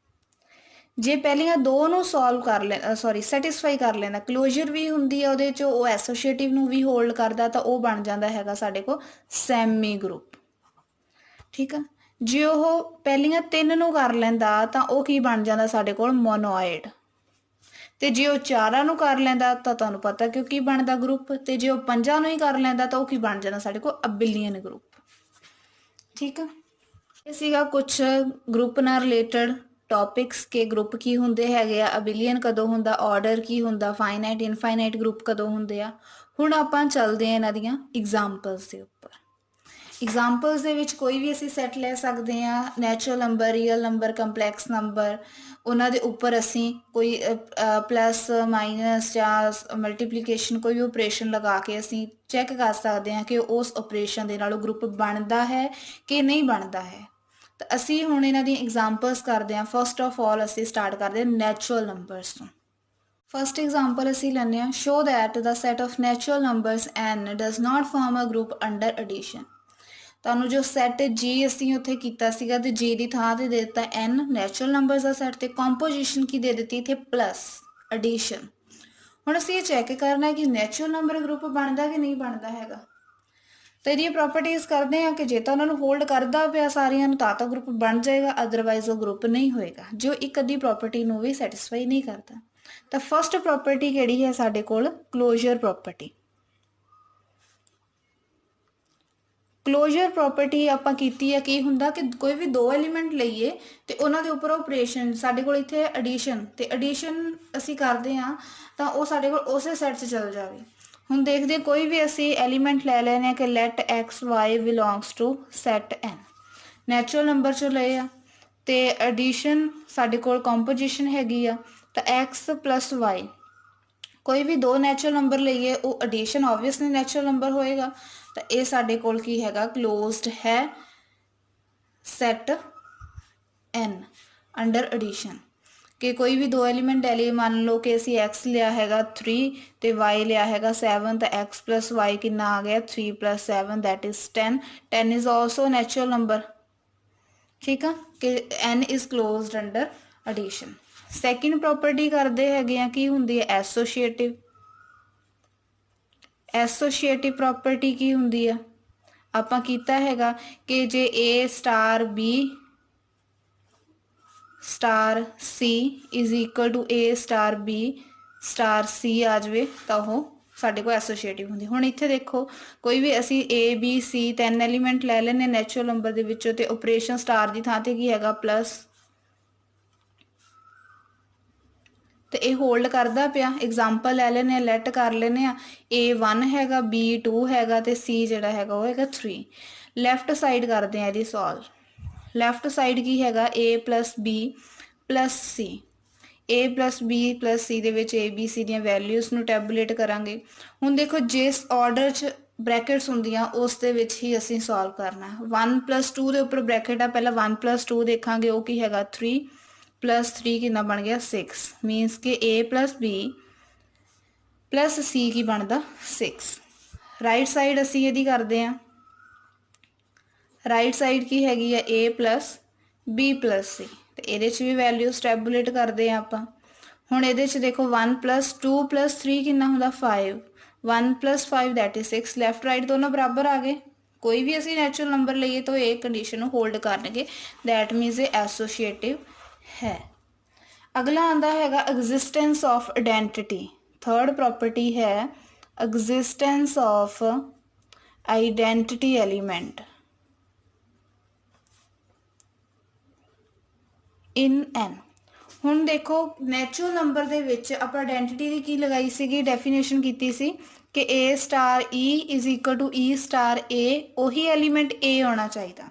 ਜੇ ਪਹਿਲੀਆਂ ਦੋ ਨੂੰ ਸੋਲਵ ਕਰ ਲੈ ਸੈਟੀਸਫਾਈ ਕਰ ਲੈਂਦਾ, ਕਲੋਜ਼ਰ ਵੀ ਹੁੰਦੀ ਆ ਉਹਦੇ 'ਚ, ਉਹ ਐਸੋਸੀਏਟਿਵ ਨੂੰ ਵੀ ਹੋਲਡ ਕਰਦਾ, ਤਾਂ ਉਹ ਬਣ ਜਾਂਦਾ ਹੈਗਾ ਸਾਡੇ ਕੋਲ ਸੈਮੀ ਗਰੁੱਪ। ਠੀਕ ਆ। ਜੇ ਉਹ ਪਹਿਲੀਆਂ 3 ਨੂੰ ਕਰ ਲੈਂਦਾ ਤਾਂ ਉਹ ਕੀ ਬਣ ਜਾਂਦਾ ਸਾਡੇ ਕੋਲ ਮੋਨੋਇਡ। ਤੇ ਜੇ ਉਹ 4 ਨੂੰ ਕਰ ਲੈਂਦਾ ਤਾਂ ਤੁਹਾਨੂੰ ਪਤਾ ਕਿ ਕੀ ਬਣਦਾ ਗਰੁੱਪ, ਤੇ ਜੇ ਉਹ 5 ਨੂੰ ਹੀ ਕਰ ਲੈਂਦਾ ਤਾਂ ਉਹ ਕੀ ਬਣ ਜਾਂਦਾ ਸਾਡੇ ਕੋਲ ਅਬਿਲੀਅਨ ਗਰੁੱਪ। ਠੀਕ ਆ। ਇਹ ਸੀਗਾ ਕੁਝ ਗਰੁੱਪ ਨਾਲ ਰਿਲੇਟਡ ਟੌਪਿਕਸ ਕਿ ਗਰੁੱਪ ਕੀ ਹੁੰਦੇ ਹੈਗੇ ਆ, ਅਬਿਲੀਅਨ ਕਦੋਂ ਹੁੰਦਾ, ਆਰਡਰ ਕੀ ਹੁੰਦਾ, ਫਾਈਨਾਈਟ ਇਨਫਾਈਨਾਈਟ ਗਰੁੱਪ ਕਦੋਂ ਹੁੰਦੇ ਆ। ਹੁਣ ਆਪਾਂ ਚੱਲਦੇ ਆ ਇਹਨਾਂ ਦੀਆਂ ਐਗਜ਼ਾਮਪਲਸ ਦੇ ਉੱਪਰ। ਐਗਜ਼ਾਮਪਲਸ ਦੇ ਵਿੱਚ ਕੋਈ ਵੀ ਅਸੀਂ ਸੈੱਟ ਲੈ ਸਕਦੇ ਆ, natural number, real number, complex number, ਉਹਨਾਂ ਦੇ ਉੱਪਰ ਅਸੀਂ ਕੋਈ ਪਲੱਸ ਮਾਈਨਸ ਜਾਂ ਮਲਟੀਪਲੀਕੇਸ਼ਨ ਕੋਈ ਵੀ ਆਪਰੇਸ਼ਨ ਲਗਾ ਕੇ ਅਸੀਂ ਚੈੱਕ ਕਰ ਸਕਦੇ ਹਾਂ ਕਿ ਉਸ ਆਪਰੇਸ਼ਨ ਦੇ ਨਾਲ ਉਹ ਗਰੁੱਪ ਬਣਦਾ ਹੈ ਕਿ ਨਹੀਂ ਬਣਦਾ ਹੈ। ਤਾਂ ਅਸੀਂ ਹੁਣ ਇਹਨਾਂ ਦੀਆਂ ਐਗਜ਼ਾਮਪਲਸ ਕਰਦੇ ਹਾਂ। ਫਸਟ ਆਫ ਆਲ ਅਸੀਂ ਸਟਾਰਟ ਕਰਦੇ ਹਾਂ ਨੈਚੁਰਲ ਨੰਬਰਸ ਤੋਂ। ਫਸਟ ਐਗਜ਼ਾਮਪਲ ਅਸੀਂ ਲੈਂਦੇ ਹਾਂ, show that the set of natural numbers n does not form a group under addition. ਤੁਹਾਨੂੰ ਜੋ ਸੈੱਟ G ਅਸੀਂ ਉੱਥੇ ਕੀਤਾ ਸੀਗਾ ਤੇ G ਦੀ ਥਾਂ ਤੇ ਦੇ ਦਿੱਤਾ n ਨੈਚੁਰਲ ਨੰਬਰਸ ਦਾ ਸੈੱਟ, ਤੇ ਕੰਪੋਜੀਸ਼ਨ ਕੀ ਦੇ ਦਿੱਤੀ ਇੱਥੇ ਪਲੱਸ ਐਡੀਸ਼ਨ। ਹੁਣ ਅਸੀਂ ਇਹ ਚੈੱਕ ਕਰਨਾ ਹੈ ਕਿ ਨੈਚੁਰਲ ਨੰਬਰ ਗਰੁੱਪ ਬਣਦਾ ਕਿ ਨਹੀਂ ਬਣਦਾ ਹੈਗਾ। ਤਾਂ ਇਹਦੀਆਂ ਪ੍ਰੋਪਰਟੀਜ਼ ਕਰਦੇ ਹਾਂ ਕਿ ਜੇ ਤਾਂ ਉਹਨਾਂ ਨੂੰ ਹੋਲਡ ਕਰਦਾ ਪਿਆ ਸਾਰਿਆਂ ਨੂੰ ਤਾਂ ਗਰੁੱਪ ਬਣ ਜਾਏਗਾ, ਅਦਰਵਾਈਜ਼ ਉਹ ਗਰੁੱਪ ਨਹੀਂ ਹੋਏਗਾ ਜੋ ਇੱਕ ਅੱਧੀ ਪ੍ਰੋਪਰਟੀ ਨੂੰ ਵੀ ਸੈਟੀਸਫਾਈ ਨਹੀਂ ਕਰਦਾ। ਤਾਂ ਫਸਟ ਪ੍ਰੋਪਰਟੀ ਕਿਹੜੀ ਹੈ ਸਾਡੇ ਕੋਲ? Closure property. ਕਲੋਜ਼ਰ ਪ੍ਰੋਪਰਟੀ ਆਪਾਂ ਕੀਤੀ ਹੈ, ਕੀ ਹੁੰਦਾ ਕਿ ਕੋਈ ਵੀ ਦੋ ਐਲੀਮੈਂਟ ਲਈਏ ਤੇ ਉਹਨਾਂ ਦੇ ਉੱਪਰ ਆਪਰੇਸ਼ਨ, ਸਾਡੇ ਕੋਲ ਇੱਥੇ ਐਡੀਸ਼ਨ, ਤੇ ਐਡੀਸ਼ਨ ਅਸੀਂ ਕਰਦੇ ਹਾਂ ਤਾਂ ਉਹ ਸਾਡੇ ਕੋਲ ਉਸੇ ਸੈੱਟ 'ਚ ਚੱਲ ਜਾਵੇ। ਹੁਣ ਦੇਖਦੇ ਕੋਈ ਵੀ ਅਸੀਂ ਐਲੀਮੈਂਟ ਲੈ ਲੈਣੇ ਆ ਕਿ let x y belongs to set n, natural number 'ਚੋਂ ਲਏ ਆ ਤੇ ਐਡੀਸ਼ਨ ਸਾਡੇ ਕੋਲ ਕੰਪੋਜੀਸ਼ਨ ਹੈਗੀ ਆ ਤਾਂ x ਪਲੱਸ y, ਕੋਈ ਵੀ ਦੋ ਨੈਚੁਰਲ ਨੰਬਰ ਲਈਏ ਉਹ ਐਡੀਸ਼ਨ ਆਬਵੀਅਸਲੀ ਨੈਚੁਰਲ ਨੰਬਰ ਹੋਏਗਾ। ਤਾਂ ਇਹ ਸਾਡੇ ਕੋਲ ਕੀ ਹੈਗਾ? ਕਲੋਜ਼ਡ ਹੈ ਸੈਟ n ਅੰਡਰ ਐਡੀਸ਼ਨ। ਕਿ ਕੋਈ ਵੀ ਦੋ ਐਲੀਮੈਂਟ ਲੈ ਲਈਏ, ਮੰਨ ਲਓ ਕਿ ਅਸੀਂ x ਲਿਆ ਹੈਗਾ 3 ਤੇ y ਲਿਆ ਹੈਗਾ 7, ਤਾਂ x plus y ਕਿੰਨਾ ਆ ਗਿਆ? 3 plus 7 that is 10. 10 is also natural number, ਠੀਕ ਆ, ਕਿ n is closed under addition। Second property ਕਰਦੇ ਹੈਗੇ ਆ, ਕੀ ਹੁੰਦੀ ਹੈ? ਐਸੋਸੀਏਟਿਵ। ਐਸੋਸੀਏਟਿਵ ਪ੍ਰੋਪਰਟੀ ਕੀ ਹੁੰਦੀ ਆ? ਆਪਾਂ ਕੀਤਾ ਹੈਗਾ ਕਿ ਜੇ a star b star c is equal to a star b star c ਆ ਜਾਵੇ ਤਾਂ ਉਹ ਸਾਡੇ ਕੋਲ ਐਸੋਸੀਏਟਿਵ ਹੁੰਦੀ। ਹੁਣ ਇੱਥੇ ਦੇਖੋ ਕੋਈ ਵੀ ਅਸੀਂ a b c ਤਿੰਨ ਐਲੀਮੈਂਟ ਲੈ ਲੈਣੇ ਨੈਚੁਰਲ ਨੰਬਰ ਦੇ ਵਿੱਚੋਂ ਤੇ ਆਪਰੇਸ਼ਨ ਸਟਾਰ ਦੀ ਥਾਂ ਤੇ ਕੀ ਹੈਗਾ? ਪਲੱਸ, ਤੇ ਇਹ ਹੋਲਡ ਕਰਦਾ ਪਿਆ। ਐਗਜ਼ਾਮਪਲ ਲੈ ਲੈਣੇ ਆ, ਲੈਟ ਕਰ ਲੈਣੇ ਆ a1 ਹੈਗਾ, b2 ਹੈਗਾ ਤੇ c ਜਿਹੜਾ ਹੈਗਾ ਉਹ ਹੈਗਾ 3। ਲੈਫਟ ਸਾਈਡ ਕਰਦੇ ਆ ਇਹਦੀ ਸੋਲਵ। ਲੈਫਟ ਸਾਈਡ ਕੀ ਹੈਗਾ? a plus b plus c, a plus b plus c ਦੇ ਵਿੱਚ a b c ਦੀਆਂ ਵੈਲਿਊਜ਼ ਨੂੰ ਟੈਬੂਲੇਟ ਕਰਾਂਗੇ। ਹੁਣ ਦੇਖੋ ਜਿਸ ਆਰਡਰ 'ਚ ਬ੍ਰੈਕਟਸ ਹੁੰਦੀਆਂ ਉਸ ਦੇ ਵਿੱਚ ਹੀ ਅਸੀਂ ਸੋਲਵ ਕਰਨਾ। 1 plus 2 ਦੇ ਉੱਪਰ ਬ੍ਰੈਕਟ ਆ, ਪਹਿਲਾਂ 1 plus 2 ਦੇਖਾਂਗੇ, ਉਹ ਕੀ ਹੈਗਾ? 3 plus 3 ਕਿੰਨਾ ਬਣ ਗਿਆ? 6 ਮੀਨਸ ਕਿ a plus b plus c ਕੀ ਬਣਦਾ? 6। ਰਾਈਟ ਸਾਈਡ ਅਸੀਂ ਇਹਦੀ ਕਰਦੇ ਹਾਂ, ਰਾਈਟ ਸਾਈਡ ਕੀ ਹੈਗੀ ਆ? a plus b plus c, ਤੇ ਇਹਦੇ 'ਚ ਵੀ ਵੈਲਿਊਜ਼ ਟੈਬੂਲੇਟ ਕਰਦੇ ਆ ਆਪਾਂ। ਹੁਣ ਇਹਦੇ 'ਚ ਦੇਖੋ 1 plus 2 plus 3 ਕਿੰਨਾ ਹੁੰਦਾ? 5, 1 plus 5 that is 6। Left right ਦੋਨੋਂ ਬਰਾਬਰ ਆ ਗਏ। ਕੋਈ ਵੀ ਅਸੀਂ ਨੈਚੁਰਲ ਨੰਬਰ ਲਈਏ ਤਾਂ ਇਹ ਕੰਡੀਸ਼ਨ ਨੂੰ ਹੋਲਡ ਕਰਨਗੇ, ਦੈਟ ਮੀਨਸ ਇਹ ਐਸੋਸੀਏਟਿਵ ਹੈ। ਅਗਲਾ ਆਂਦਾ ਹੈਗਾ existence of identity. Third property ਹੈ existence of identity element in n। ਹੁਣ ਦੇਖੋ ਨੈਚੁਰਲ ਨੰਬਰ ਦੇ ਵਿੱਚ ਆਪਾਂ ਆਇਡੈਂਟੀਟੀ ਦੀ ਕੀ ਲਗਾਈ ਸੀਗੀ? ਡੈਫੀਨੇਸ਼ਨ ਕੀਤੀ ਸੀ ਕਿ a star e is equal to e star a, ਉਹੀ ਐਲੀਮੈਂਟ a ਆਉਣਾ ਚਾਹੀਦਾ।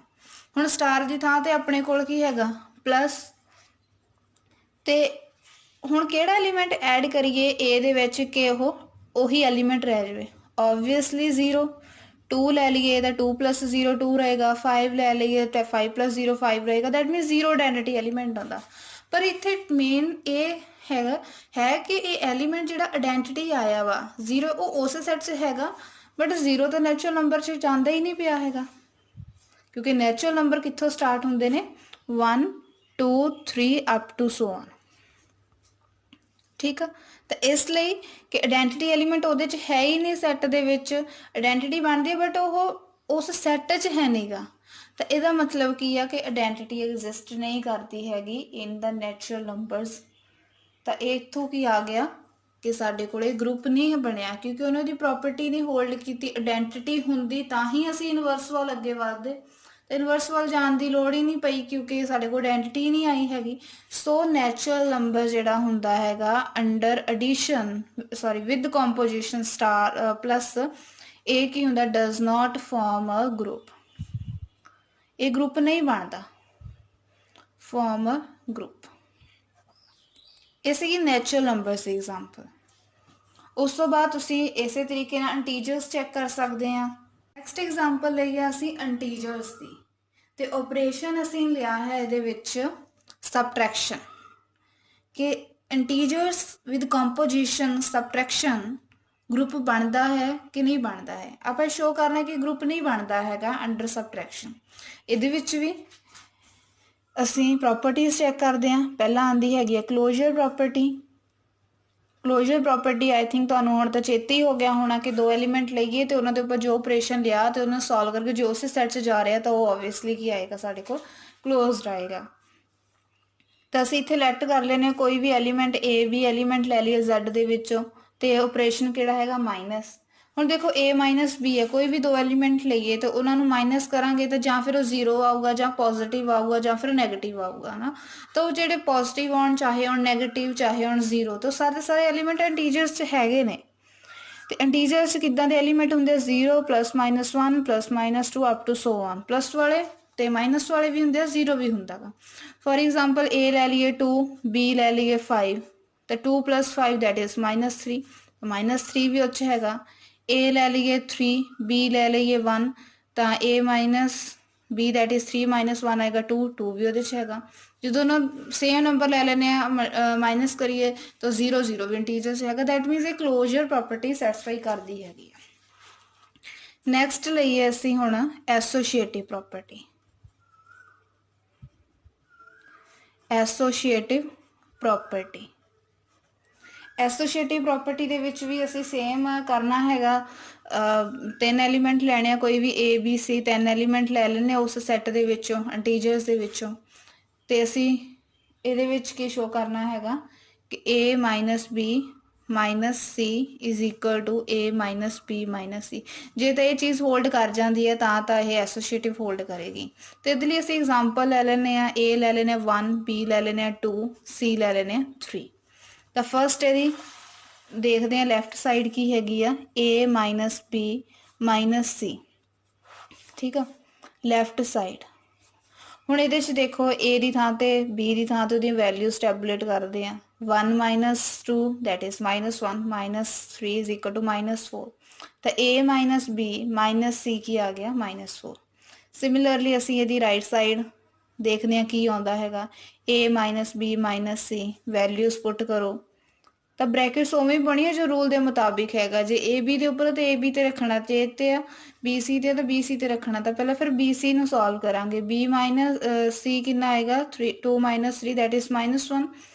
ਹੁਣ ਸਟਾਰ ਦੀ ਥਾਂ ਤੇ ਆਪਣੇ ਕੋਲ ਕੀ ਹੈਗਾ? ਪਲੱਸ, ਤੇ ਹੁਣ ਕਿਹੜਾ ਐਲੀਮੈਂਟ ਐਡ ਕਰੀਏ a ਦੇ ਵਿੱਚ ਕਿ ਉਹ ਉਹੀ ਐਲੀਮੈਂਟ ਰਹਿ ਜਾਵੇ? ਆਬਵੀਅਸਲੀ 0। 2 ਲੈ ਲਈਏ ਤਾਂ 2 plus 0 2 ਰਹੇਗਾ, 5 ਲੈ ਲਈਏ ਤਾਂ 5 plus 0 5 ਰਹੇਗਾ, ਦੈਟ ਮੀਨਸ 0 ਆਇਡੈਂਟੀਟੀ ਐਲੀਮੈਂਟ ਆਉਂਦਾ। ਪਰ ਇੱਥੇ ਮੇਨ ਇਹ ਹੈ ਕਿ ਇਹ ਐਲੀਮੈਂਟ ਜਿਹੜਾ ਆਇਡੈਂਟੀਟੀ ਆਇਆ ਵਾ 0 ਉਹ ਉਸੇ ਸੈੱਟ 'ਚ ਹੈਗਾ, ਬਟ 0 ਤਾਂ ਨੈਚੁਰਲ ਨੰਬਰ 'ਚ ਜਾਂਦਾ ਹੀ ਨਹੀਂ ਪਿਆ ਹੈਗਾ, ਕਿਉਂਕਿ ਨੈਚੁਰਲ ਨੰਬਰ ਕਿੱਥੋਂ ਸਟਾਰਟ ਹੁੰਦੇ ਨੇ? 1 2 3 ਅਪ ਟੂ ਸੋ ਔਨ, ਠੀਕ ਆ। ਤਾਂ ਇਸ ਲਈ ਕਿ ਆਇਡੈਂਟੀਟੀ ਐਲੀਮੈਂਟ ਉਹਦੇ 'ਚ ਹੈ ਹੀ ਨਹੀਂ ਸੈੱਟ ਦੇ ਵਿੱਚ, ਆਇਡੈਂਟੀਟੀ ਬਣਦੀ ਹੈ ਬਟ ਉਹ ਉਸ ਸੈੱਟ 'ਚ ਹੈ ਨਹੀਂਗਾ। ਤਾਂ ਇਹਦਾ ਮਤਲਬ ਕੀ ਆ ਕਿ ਆਇਡੈਂਟੀਟੀ ਐਗਜ਼ਿਸਟ ਨਹੀਂ ਕਰਦੀ ਹੈਗੀ ਇਨ ਦਾ ਨੈਚੁਰਲ ਨੰਬਰਸ। ਤਾਂ ਇਹ ਇੱਥੋਂ ਕੀ ਆ ਗਿਆ ਕਿ ਸਾਡੇ ਕੋਲੇ ਗਰੁੱਪ ਨਹੀਂ ਬਣਿਆ, ਕਿਉਂਕਿ ਉਹਨਾਂ ਦੀ ਪ੍ਰੋਪਰਟੀ ਨਹੀਂ ਹੋਲਡ ਕੀਤੀ। ਆਇਡੈਂਟੀਟੀ ਹੁੰਦੀ ਤਾਂ ਹੀ ਅਸੀਂ ਇਨਵਰਸ ਵੱਲ ਅੱਗੇ ਵਧਦੇ, ਤੇ ਇਨਵਰਸ ਵੱਲ ਜਾਣ ਦੀ ਲੋੜ ਹੀ ਨਹੀਂ ਪਈ ਕਿਉਂਕਿ ਸਾਡੇ ਕੋਲ ਆਇਡੈਂਟੀਟੀ ਨਹੀਂ ਆਈ ਹੈਗੀ। ਸੋ ਨੈਚੁਰਲ ਨੰਬਰ ਜਿਹੜਾ ਹੁੰਦਾ ਹੈਗਾ under addition with composition star plus ਇਹ ਕੀ ਹੁੰਦਾ? Does not form a group. ਇਹ ਗਰੁੱਪ ਨਹੀਂ ਬਣਦਾ, ਫਾਰਮ ਅ ਗਰੁੱਪ। ਇਹ ਸੀਗੀ ਨੈਚੁਰਲ ਨੰਬਰਸ ਦੀ ਐਗਜ਼ਾਮਪਲ। ਉਸ ਤੋਂ ਬਾਅਦ ਤੁਸੀਂ ਇਸੇ ਤਰੀਕੇ ਨਾਲ ਇੰਟੀਜਰਸ ਚੈੱਕ ਕਰ ਸਕਦੇ ਹਾਂ। ਨੈਕਸਟ ਐਗਜ਼ਾਮਪਲ ਲਈ ਆ ਅਸੀਂ ਇੰਟੀਜਰਸ ਦੀ, ਤੇ ਆਪਰੇਸ਼ਨ ਅਸੀਂ ਲਿਆ ਹੈ ਇਹਦੇ ਵਿੱਚ ਸਬਟਰੈਕਸ਼ਨ, ਕਿ ਇੰਟੀਜਰਸ ਵਿਦ ਕੰਪੋਜੀਸ਼ਨ ਸਬਟਰੈਕਸ਼ਨ ਗਰੁੱਪ ਬਣਦਾ ਹੈ ਕਿ ਨਹੀਂ ਬਣਦਾ ਹੈ। ਆਪਾਂ ਸ਼ੋ ਕਰਨਾ ਕਿ ਗਰੁੱਪ ਨਹੀਂ ਬਣਦਾ ਹੈਗਾ ਅੰਡਰ ਸਬਟਰੈਕਸ਼ਨ। ਇਹਦੇ ਵਿੱਚ ਵੀ ਅਸੀਂ ਪ੍ਰੋਪਰਟੀਜ਼ ਚੈੱਕ ਕਰਦੇ ਹਾਂ। ਪਹਿਲਾਂ ਆਉਂਦੀ ਹੈਗੀ ਹੈ closure property. Closure property I think ਤੁਹਾਨੂੰ ਹੁਣ ਤਾਂ ਚੇਤੇ ਹੀ ਹੋ ਗਿਆ ਹੋਣਾ ਕਿ ਦੋ ਐਲੀਮੈਂਟ ਲਈਏ ਤੇ ਉਹਨਾਂ ਦੇ ਉੱਪਰ ਜੋ ਆਪਰੇਸ਼ਨ ਲਿਆ ਤੇ ਉਹਨੂੰ ਸੋਲਵ ਕਰਕੇ ਜੋ ਉਸੇ ਸੈੱਟ 'ਚ ਜਾ ਰਿਹਾ ਤਾਂ ਉਹ ਆਬਵੀਅਸਲੀ ਕੀ ਆਏਗਾ ਸਾਡੇ ਕੋਲ ਕਲੋਜ਼ਡ ਆਏਗਾ। ਤਾਂ ਅਸੀਂ ਇੱਥੇ ਲੈਟ ਕਰ ਲੈਨੇ ਆ ਕੋਈ ਵੀ ਐਲੀਮੈਂਟ a ਵੀ ਐਲੀਮੈਂਟ ਲੈ ਲਈਏ z ਦੇ ਵਿੱਚੋਂ ਤੇ ਆਪਰੇਸ਼ਨ ਕਿਹੜਾ ਹੈਗਾ ਮਾਈਨਸ। ਹੁਣ ਦੇਖੋ a ਮਾਈਨਸ b ਹੈ, ਕੋਈ ਵੀ ਦੋ ਐਲੀਮੈਂਟ ਲਈਏ ਤਾਂ ਉਹਨਾਂ ਨੂੰ ਮਾਈਨਸ ਕਰਾਂਗੇ ਤਾਂ ਜਾਂ ਫਿਰ ਉਹ ਜ਼ੀਰੋ ਆਊਗਾ ਜਾਂ ਪੋਜ਼ਿਟਿਵ ਆਊਗਾ ਜਾਂ ਫਿਰ ਨੈਗੇਟਿਵ ਆਊਗਾ ਨਾ। ਤਾਂ ਉਹ ਜਿਹੜੇ ਪੋਜ਼ਿਟਿਵ ਆਉਣ ਚਾਹੇ ਆਉਣ ਨੈਗੇਟਿਵ ਚਾਹੇ ਆਉਣ ਜ਼ੀਰੋ ਤਾਂ ਸਾਰੇ ਐਲੀਮੈਂਟ ਇੰਟੀਜਰਸ 'ਚ ਹੈਗੇ ਨੇ। ਤੇ ਇੰਟੀਜਰਸ 'ਚ ਕਿੱਦਾਂ ਦੇ ਐਲੀਮੈਂਟ ਹੁੰਦੇ ਆ 0 +-1 +-2 up to so on plus ਵਾਲੇ ਤੇ ਮਾਈਨਸ ਵਾਲੇ ਵੀ ਹੁੰਦੇ ਆ ਜ਼ੀਰੋ ਵੀ ਹੁੰਦਾ ਵਾ। ਫॉर एग्जांपल a ਲੈ ਲਈਏ 2 b ਲੈ ਲਈਏ 5 ਤਾਂ 2 + 5 ਦੈਟ ਇਜ਼ -3 -3 ਵੀ ਉੱਚ ਹੈਗਾ। a ਲੈ ਲਈਏ 3 b ਲੈ ਲਈਏ 1 ਤਾਂ a - b ਦੈਟ ਇਜ਼ 3 - 1 ਆਏਗਾ 2 2 ਵੀ ਉਹਦੇ 'ਚ ਹੈਗਾ। ਜਦੋਂ ਨਾ ਸੇਮ ਨੰਬਰ ਲੈ ਲੈਨੇ ਆ ਮਾਈਨਸ ਕਰੀਏ ਤਾਂ 0 0 ਵੀ ਇੰਟੀਜਰ 'ਚ ਹੈਗਾ। ਦੈਟ ਮੀਨਸ ਇਹ ਕਲੋਜ਼ਰ ਪ੍ਰੋਪਰਟੀ ਸੈਟੀਸਫਾਈ ਕਰਦੀ ਹੈਗੀ ਆ। ਨੈਕਸਟ ਲਈਏ ਅਸੀਂ ਹੁਣ ਐਸੋਸੀਏਟਿਵ ਪ੍ਰੋਪਰਟੀ। ਐਸੋਸੀਏਟਿਵ ਪ੍ਰੋਪਰਟੀ ਐਸੋਸੀਏਟਿਵ ਪ੍ਰੋਪਰਟੀ ਦੇ ਵਿੱਚ ਵੀ ਅਸੀਂ ਸੇਮ ਕਰਨਾ ਹੈਗਾ। ਤਿੰਨ ਐਲੀਮੈਂਟ ਲੈਣੇ ਆ ਕੋਈ ਵੀ a b c ਤਿੰਨ ਐਲੀਮੈਂਟ ਲੈ ਲੈਣੇ ਉਸ ਸੈੱਟ ਦੇ ਵਿੱਚੋਂ ਇੰਟੀਜਰਸ ਦੇ ਵਿੱਚੋਂ ਤੇ ਅਸੀਂ ਇਹਦੇ ਵਿੱਚ ਕੀ ਸ਼ੋ ਕਰਨਾ ਹੈਗਾ ਕਿ a - b - c = a - b - c। ਜੇ ਤਾਂ ਇਹ ਚੀਜ਼ ਹੋਲਡ ਕਰ ਜਾਂਦੀ ਹੈ ਤਾਂ ਇਹ ਐਸੋਸੀਏਟਿਵ ਹੋਲਡ ਕਰੇਗੀ। ਤੇ ਇਹਦੇ ਲਈ ਅਸੀਂ ਐਗਜ਼ਾਮਪਲ ਲੈ ਲੈਨੇ ਆ a ਲੈ ਲੈਨੇ ਆ 1 b ਲੈ ਲੈਨੇ ਆ 2 c ਲੈ ਲੈਨੇ ਆ 3। ਤਾਂ ਫਸਟ ਇਹਦੀ ਦੇਖਦੇ ਆ ਲੈਫਟ ਸਾਈਡ ਕੀ ਹੈਗੀ ਆ a - b - c ਠੀਕ ਆ ਲੈਫਟ ਸਾਈਡ। ਹੁਣ ਇਹਦੇ 'ਚ ਦੇਖੋ a ਦੀ ਥਾਂ ਤੇ b ਦੀ ਥਾਂ ਤੇ ਉਹਦੀਆਂ ਵੈਲਿਊਜ਼ ਟੈਬੂਲੇਟ ਕਰਦੇ ਆ 1 - 2 ਦੈਟ ਇਜ਼ -1 -3 = -4 ਤਾਂ a - b - c ਕੀ ਆ ਗਿਆ -4। ਸਿਮਿਲਰਲੀ ਅਸੀਂ ਇਹਦੀ ਰਾਈਟ ਸਾਈਡ ਦੇਖਦੇ ਆ ਕੀ ਆਉਂਦਾ ਹੈਗਾ a - b - c ਵੈਲਿਊਜ਼ ਪੁੱਟ ਕਰੋ ਤਾਂ ਬ੍ਰੈਕਟਸ ਉਵੇਂ ਹੀ ਬਣੀ ਹੈ ਜੋ ਰੂਲ ਦੇ ਮੁਤਾਬਿਕ ਹੈਗਾ। ਜੇ a b ਦੇ ਉੱਪਰ ਤੇ a b ਤੇ ਰੱਖਣਾ ਤੇ ਤੇ ਆ b c ਤੇ ਤਾਂ b c ਤੇ ਰੱਖਣਾ ਤਾਂ ਪਹਿਲਾਂ ਫਿਰ b c ਨੂੰ ਸੋਲਵ ਕਰਾਂਗੇ। b - c ਕਿੰਨਾ ਆਏਗਾ 2 - 3 ਦੈਟ ਇਜ਼ -1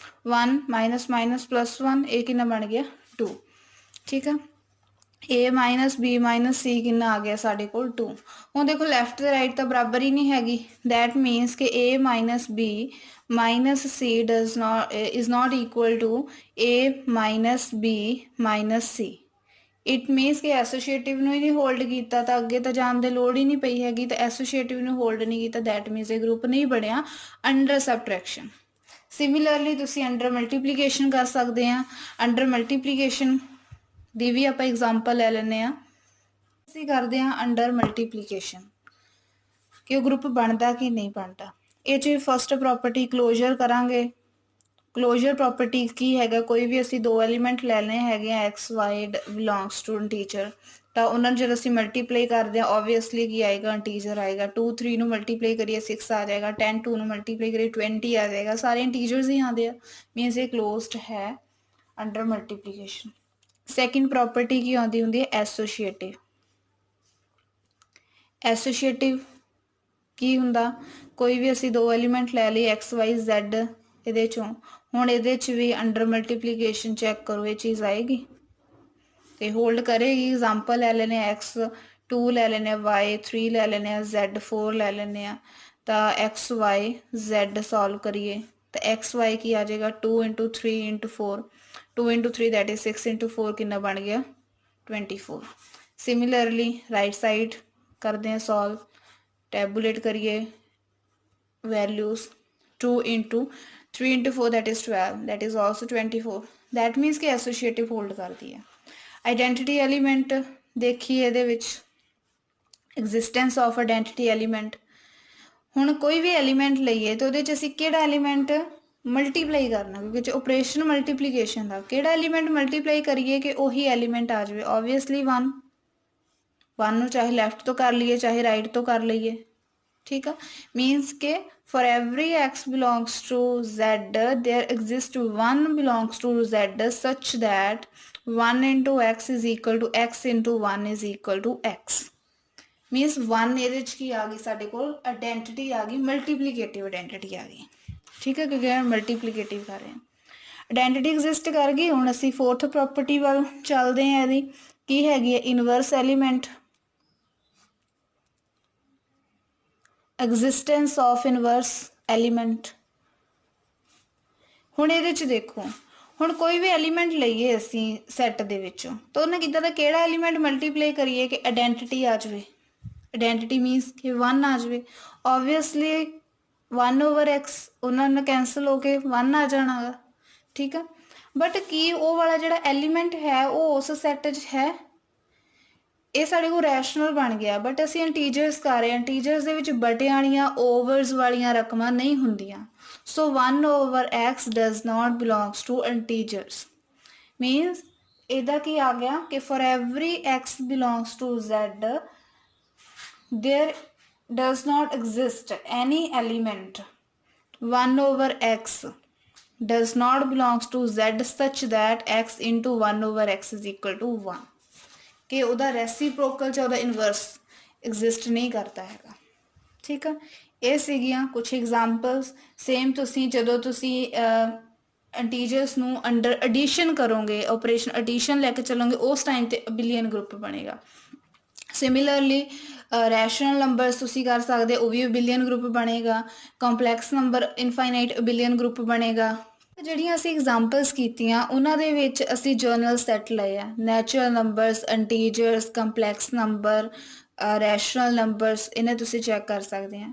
1 +- ਇਹ ਕਿੰਨਾ ਬਣ ਗਿਆ 2 ਠੀਕ ਆ। a - b - c ਕਿੰਨਾ ਆ ਗਿਆ ਸਾਡੇ ਕੋਲ 2। ਹੁਣ ਦੇਖੋ ਲੈਫਟ ਤੇ ਰਾਈਟ ਤਾਂ ਬਰਾਬਰ ਹੀ ਨਹੀਂ ਹੈਗੀ। ਦੈਟ ਮੀਨਸ ਕਿ a - b - c is not equal to a - b - c। It means ਕਿ ਐਸੋਸੀਏਟਿਵ ਨੂੰ ਹੀ ਨਹੀਂ ਹੋਲਡ ਕੀਤਾ ਤਾਂ ਅੱਗੇ ਤਾਂ ਜਾਣ ਦੀ ਲੋੜ ਹੀ ਨਹੀਂ ਪਈ ਹੈਗੀ। ਤਾਂ ਐਸੋਸੀਏਟਿਵ ਨੂੰ ਹੋਲਡ ਨਹੀਂ ਕੀਤਾ ਦੈਟ ਮੀਨਸ ਇਹ ਗਰੁੱਪ ਨਹੀਂ ਬਣਿਆ ਅੰਡਰ ਸਬਟ੍ਰੈਕਸ਼ਨ। ਸਿਮਿਲਰਲੀ ਤੁਸੀਂ ਅੰਡਰ ਮਲਟੀਪਲੀਕੇਸ਼ਨ ਕਰ ਸਕਦੇ ਆ। ਅੰਡਰ ਮਲਟੀਪਲੀਕੇਸ਼ਨ ਦੀ ਵੀ ਆਪਾਂ ਐਗਜ਼ਾਮਪਲ ਲੈ ਲੈਨੇ ਆ। ਅਸੀਂ ਕਰਦੇ ਆ ਅੰਡਰ ਮਲਟੀਪਲੀਕੇਸ਼ਨ ਕਿ ਉਹ ਗਰੁੱਪ ਬਣਦਾ ਕਿ ਨਹੀਂ ਬਣਦਾ। ਇਹ 'ਚ ਫਸਟ ਪ੍ਰੋਪਰਟੀ ਕਲੋਜ਼ਰ ਕਰਾਂਗੇ। ਕਲੋਜ਼ਰ ਪ੍ਰੋਪਰਟੀ ਕੀ ਹੈਗਾ ਕੋਈ ਵੀ ਅਸੀਂ ਦੋ ਐਲੀਮੈਂਟ ਲੈਣੇ ਹੈਗੇ ਆ x y belongs to integer ਤਾਂ ਉਹਨਾਂ ਨੂੰ ਜਦੋਂ ਅਸੀਂ ਮਲਟੀਪਲਾਈ ਕਰਦੇ ਆ ਆਬਵੀਅਸਲੀ ਕੀ ਆਏਗਾ ਇੰਟੀਜਰ ਆਏਗਾ। 2 3 ਨੂੰ ਮਲਟੀਪਲਾਈ ਕਰੀਏ 6 ਆ ਜਾਏਗਾ 10 2 ਨੂੰ ਮਲਟੀਪਲਾਈ ਕਰੀਏ 20 ਆ ਜਾਏਗਾ। ਸਾਰੇ ਇੰਟੀਜਰਸ ਹੀ ਆਉਂਦੇ ਆ ਮੀਨਸ ਇਹ ਕਲੋਜ਼ਡ ਹੈ ਅੰਡਰ ਮਲਟੀਪਲੀਕੇਸ਼ਨ। ਸੈਕਿੰਡ ਪ੍ਰੋਪਰਟੀ ਕੀ ਆਉਂਦੀ ਹੁੰਦੀ ਹੈ ਐਸੋਸੀਏਟਿਵ। ਐਸੋਸੀਏਟਿਵ ਕੀ ਹੁੰਦਾ ਕੋਈ ਵੀ ਅਸੀਂ ਦੋ ਐਲੀਮੈਂਟ ਲੈ ਲਈ x y z ਇਹਦੇ ਚੋਂ ਹੁਣ ਇਹਦੇ 'ਚ ਵੀ ਅੰਡਰ ਮਲਟੀਪਲੀਕੇਸ਼ਨ ਚੈੱਕ ਕਰੋ ਇਹ ਚੀਜ਼ ਆਏਗੀ ਤੇ ਹੋਲਡ ਕਰੇਗੀ। ਐਗਜ਼ਾਮਪਲ ਲੈ ਲੈਨੇ ਆ x 2 ਲੈ ਲੈਨੇ ਆ y 3 ਲੈ ਲੈਨੇ ਆ z 4 ਲੈ ਲੈਨੇ ਆ ਤਾਂ x y z ਸੋਲਵ ਕਰੀਏ ਤਾਂ x y ਕੀ ਆ ਜਾਏਗਾ 2 × 3 × 4 2 × 3 ਦੈਟ ਇਜ਼ 6 × 4 ਕਿੰਨਾ ਬਣ ਗਿਆ 24। ਸਿਮਿਲਰਲੀ ਰਾਈਟ ਸਾਈਡ ਕਰਦੇ ਆ ਸੋਲਵ ਟੈਬੂਲੇਟ ਕਰੀਏ values 2 × 3 × 4 that is 12 that is also 24 that means ਕਿ ਐਸੋਸੀਏਟਿਵ ਹੋਲਡ ਕਰਦੀ ਹੈ। ਆਈਡੈਂਟੀਟੀ ਐਲੀਮੈਂਟ ਦੇਖੀਏ ਇਹਦੇ ਵਿੱਚ ਐਗਜ਼ਿਸਟੈਂਸ ਆਫ ਆਈਡੈਂਟੀਟੀ ਐਲੀਮੈਂਟ। ਹੁਣ ਕੋਈ ਵੀ ਐਲੀਮੈਂਟ ਲਈਏ ਤਾਂ ਉਹਦੇ 'ਚ ਅਸੀਂ ਕਿਹੜਾ ਐਲੀਮੈਂਟ ਮਲਟੀਪਲਾਈ ਕਰਨਾ ਕਿਉਂਕਿ ਆਪਰੇਸ਼ਨ ਮਲਟੀਪਲੀਕੇਸ਼ਨ ਦਾ ਕਿਹੜਾ ਐਲੀਮੈਂਟ ਮਲਟੀਪਲਾਈ ਕਰੀਏ ਕਿ ਉਹੀ ਐਲੀਮੈਂਟ ਆ ਜਾਵੇ ਆਬਵੀਅਸਲੀ 1 ਨੂੰ ਚਾਹੇ ਲੈਫਟ ਤੋਂ ਕਰ ਲਈਏ ਚਾਹੇ ਰਾਈਟ ਤੋਂ ਕਰ ਲਈਏ ਠੀਕ ਆ। ਮੀਨਸ ਕਿ for every x belongs to z there exists 1 belongs to z such that 1 × x is equal to x × 1 is equal to x। Means 1 ਇਹਦੇ 'ਚ ਕੀ ਆ ਗਈ ਸਾਡੇ ਕੋਲ ਆਈਡੈਂਟਿਟੀ ਆ ਗਈ ਮਲਟੀਪਲੀਕੇਟਿਵ ਆਈਡੈਂਟਿਟੀ ਆ ਗਈ ਠੀਕ ਹੈ ਕਿਉਂਕਿ ਮਲਟੀਪਲੀਕੇਟਿਵ ਕਰ ਰਹੇ ਹਾਂ। ਆਇਡੈਂਟੀਟੀ ਐਗਜ਼ਿਸਟ ਕਰ ਗਈ। ਹੁਣ ਅਸੀਂ ਫੋਰਥ ਪ੍ਰੋਪਰਟੀ ਵੱਲ ਚੱਲਦੇ ਹਾਂ। ਇਹਦੀ ਕੀ ਹੈਗੀ ਹੈ? Inverse element, existence of inverse element. ਹੁਣ ਇਹਦੇ ਚ ਦੇਖੋ, ਹੁਣ ਕੋਈ ਵੀ ਐਲੀਮੈਂਟ ਲਈਏ ਅਸੀਂ ਸੈੱਟ ਦੇ ਵਿੱਚੋਂ, ਤਾਂ ਉਹਨੇ ਕਿੱਦਾਂ ਦਾ ਕਿਹੜਾ ਐਲੀਮੈਂਟ ਮਲਟੀਪਲਾਈ ਕਰੀਏ ਕਿ ਆਇਡੈਂਟੀਟੀ ਆ ਜਾਵੇ। ਆਇਡੈਂਟੀਟੀ ਮੀਨਸ ਕਿ 1 ਆ ਜਾਵੇ। ਓਬਵੀਅਸਲੀ 1/x ਉਹਨਾਂ ਨਾਲ ਕੈਂਸਲ ਹੋ ਕੇ 1 ਆ ਜਾਣਾ ਗਾ, ਠੀਕ ਆ। ਬਟ ਕੀ ਉਹ ਵਾਲਾ ਜਿਹੜਾ ਐਲੀਮੈਂਟ ਹੈ ਉਹ ਉਸ ਸੈੱਟ 'ਚ ਹੈ? ਇਹ ਸਾਡੇ ਕੋਲ ਰੈਸ਼ਨਲ ਬਣ ਗਿਆ, ਬਟ ਅਸੀਂ ਇੰਟੀਜਰਸ ਕਰ ਰਹੇ ਹਾਂ। ਇੰਟੀਜਰਸ ਦੇ ਵਿੱਚ ਬਟਿਆਂ ਵਾਲੀਆਂ ਓਵਰਸ ਵਾਲੀਆਂ ਰਕਮਾਂ ਨਹੀਂ ਹੁੰਦੀਆਂ। So 1/x does not belongs to integers. Means ਇਹਦਾ ਕੀ ਆ ਗਿਆ ਕਿ for every x belongs to z there does not exist any element 1/x does not belongs to z such that x into 1/x is equal to 1, ਕਿ ਉਹਦਾ reciprocal ਜਾਂ ਉਹਦਾ inverse exist ਨਹੀਂ ਕਰਦਾ ਹੈਗਾ, ਠੀਕ ਆ। ਇਹ ਸੀਗੀਆਂ ਕੁਝ ਐਗਜ਼ਾਮਪਲਸ। ਸੇਮ ਤੁਸੀਂ ਜਦੋਂ ਤੁਸੀਂ ਇੰਟੀਜਰਸ ਨੂੰ ਅੰਡਰ ਐਡੀਸ਼ਨ ਕਰੋਗੇ, ਆਪਰੇਸ਼ਨ ਐਡੀਸ਼ਨ ਲੈ ਕੇ ਚੱਲੋਗੇ, ਉਸ ਟਾਈਮ ਤੇ ਬਿਲੀਅਨ ਗਰੁੱਪ ਬਣੇਗਾ। ਸਿਮਿਲਰਲੀ ਰੈਸ਼ਨਲ ਨੰਬਰਸ ਤੁਸੀਂ ਕਰ ਸਕਦੇ, ਉਹ ਵੀ ਬਿਲੀਅਨ ਗਰੁੱਪ ਬਣੇਗਾ। Complex number infinite billion group ਬਣੇਗਾ। ਜਿਹੜੀਆਂ ਅਸੀਂ ਐਗਜ਼ਾਮਪਲਸ ਕੀਤੀਆਂ ਉਹਨਾਂ ਦੇ ਵਿੱਚ ਅਸੀਂ ਜਰਨਲ ਸੈੱਟ ਲਏ ਆ, natural numbers, integers, complex number, rational numbers, ਇਹਨਾਂ ਤੁਸੀਂ ਚੈੱਕ ਕਰ ਸਕਦੇ ਆ,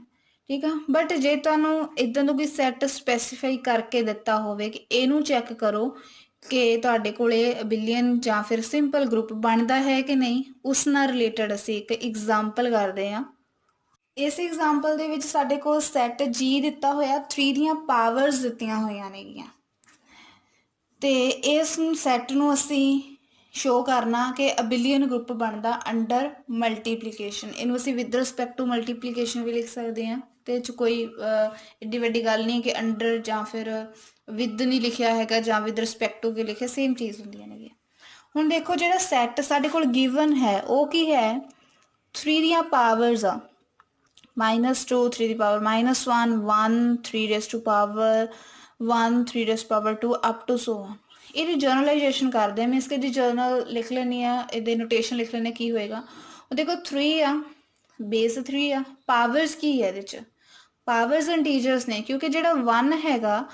ਠੀਕ ਆ। ਬਟ ਜੇ ਤੁਹਾਨੂੰ ਇੱਦਾਂ ਦਾ ਕੋਈ ਸੈੱਟ ਸਪੈਸੀਫਾਈ ਕਰਕੇ ਦਿੱਤਾ ਹੋਵੇ ਕਿ ਇਹਨੂੰ ਚੈੱਕ ਕਰੋ ਕਿ ਤੁਹਾਡੇ ਕੋਲੇ ਬਿਲੀਅਨ ਜਾਂ ਫਿਰ ਸਿੰਪਲ ਗਰੁੱਪ ਬਣਦਾ ਹੈ ਕਿ ਨਹੀਂ, ਉਸ ਨਾਲ ਰਿਲੇਟਡ ਅਸੀਂ ਇੱਕ ਐਗਜ਼ਾਮਪਲ ਕਰਦੇ ਹਾਂ। ਇਸ ਐਗਜ਼ਾਮਪਲ ਦੇ ਵਿੱਚ ਸਾਡੇ ਕੋਲ ਸੈੱਟ G ਦਿੱਤਾ ਹੋਇਆ, 3 ਦੀਆਂ ਪਾਵਰਸ ਦਿੱਤੀਆਂ ਹੋਈਆਂ ਨੇਗੀਆਂ, ਤੇ ਇਸ ਸੈੱਟ ਨੂੰ ਅਸੀਂ ਸ਼ੋ ਕਰਨਾ ਕਿ ਬਿਲੀਅਨ ਗਰੁੱਪ ਬਣਦਾ ਅੰਡਰ ਮਲਟੀਪਲੀਕੇਸ਼ਨ। ਇਹਨੂੰ ਅਸੀਂ ਵਿਦ ਰਿਸਪੈਕਟ ਟੂ ਮਲਟੀਪਲੀਕੇਸ਼ਨ ਵੀ ਲਿਖ ਸਕਦੇ ਹਾਂ, ਤੇ ਇਹ 'ਚ ਕੋਈ ਏਡੀ ਵੱਡੀ ਗੱਲ ਨਹੀਂ ਕਿ ਅੰਡਰ ਜਾਂ ਫਿਰ ਵਿਦ ਨਹੀਂ ਲਿਖਿਆ ਹੈਗਾ ਜਾਂ ਵਿਦ ਰਿਸਪੈਕਟ ਟੂ ਕੇ ਲਿਖਿਆ, ਸੇਮ ਚੀਜ਼ ਹੁੰਦੀਆਂ ਨੇਗੀਆਂ। ਹੁਣ ਦੇਖੋ ਜਿਹੜਾ ਸੈੱਟ ਸਾਡੇ ਕੋਲ ਗਿਵਨ ਹੈ ਉਹ ਕੀ ਹੈ? 3 ਦੀਆਂ ਪਾਵਰਸ ਆ, -2 3 ਦੀ power -1 1 3 raise to power 1 3 raise power 2 up to so on. ਇਹਦੀ ਜਰਨਲਾਈਜੇਸ਼ਨ ਕਰਦੇ ਆ, ਮੀਨਸ ਕਿ ਇਹਦੀ ਜਰਨਲ ਲਿਖ ਲੈਣੀ ਆ, ਇਹਦੇ ਨੋਟੇਸ਼ਨ ਲਿਖ ਲੈਣੇ। ਕੀ ਹੋਏਗਾ? ਉਹ ਦੇਖੋ 3 ਆ, ਬੇਸ 3 ਆ, ਪਾਵਰਸ ਕੀ ਹੈ ਇਹਦੇ 'ਚ? ਪਾਵਰਸ ਇੰਟੀਜਰਸ ਨੇ, ਕਿਉਂਕਿ ਜਿਹੜਾ 1 ਹੈਗਾ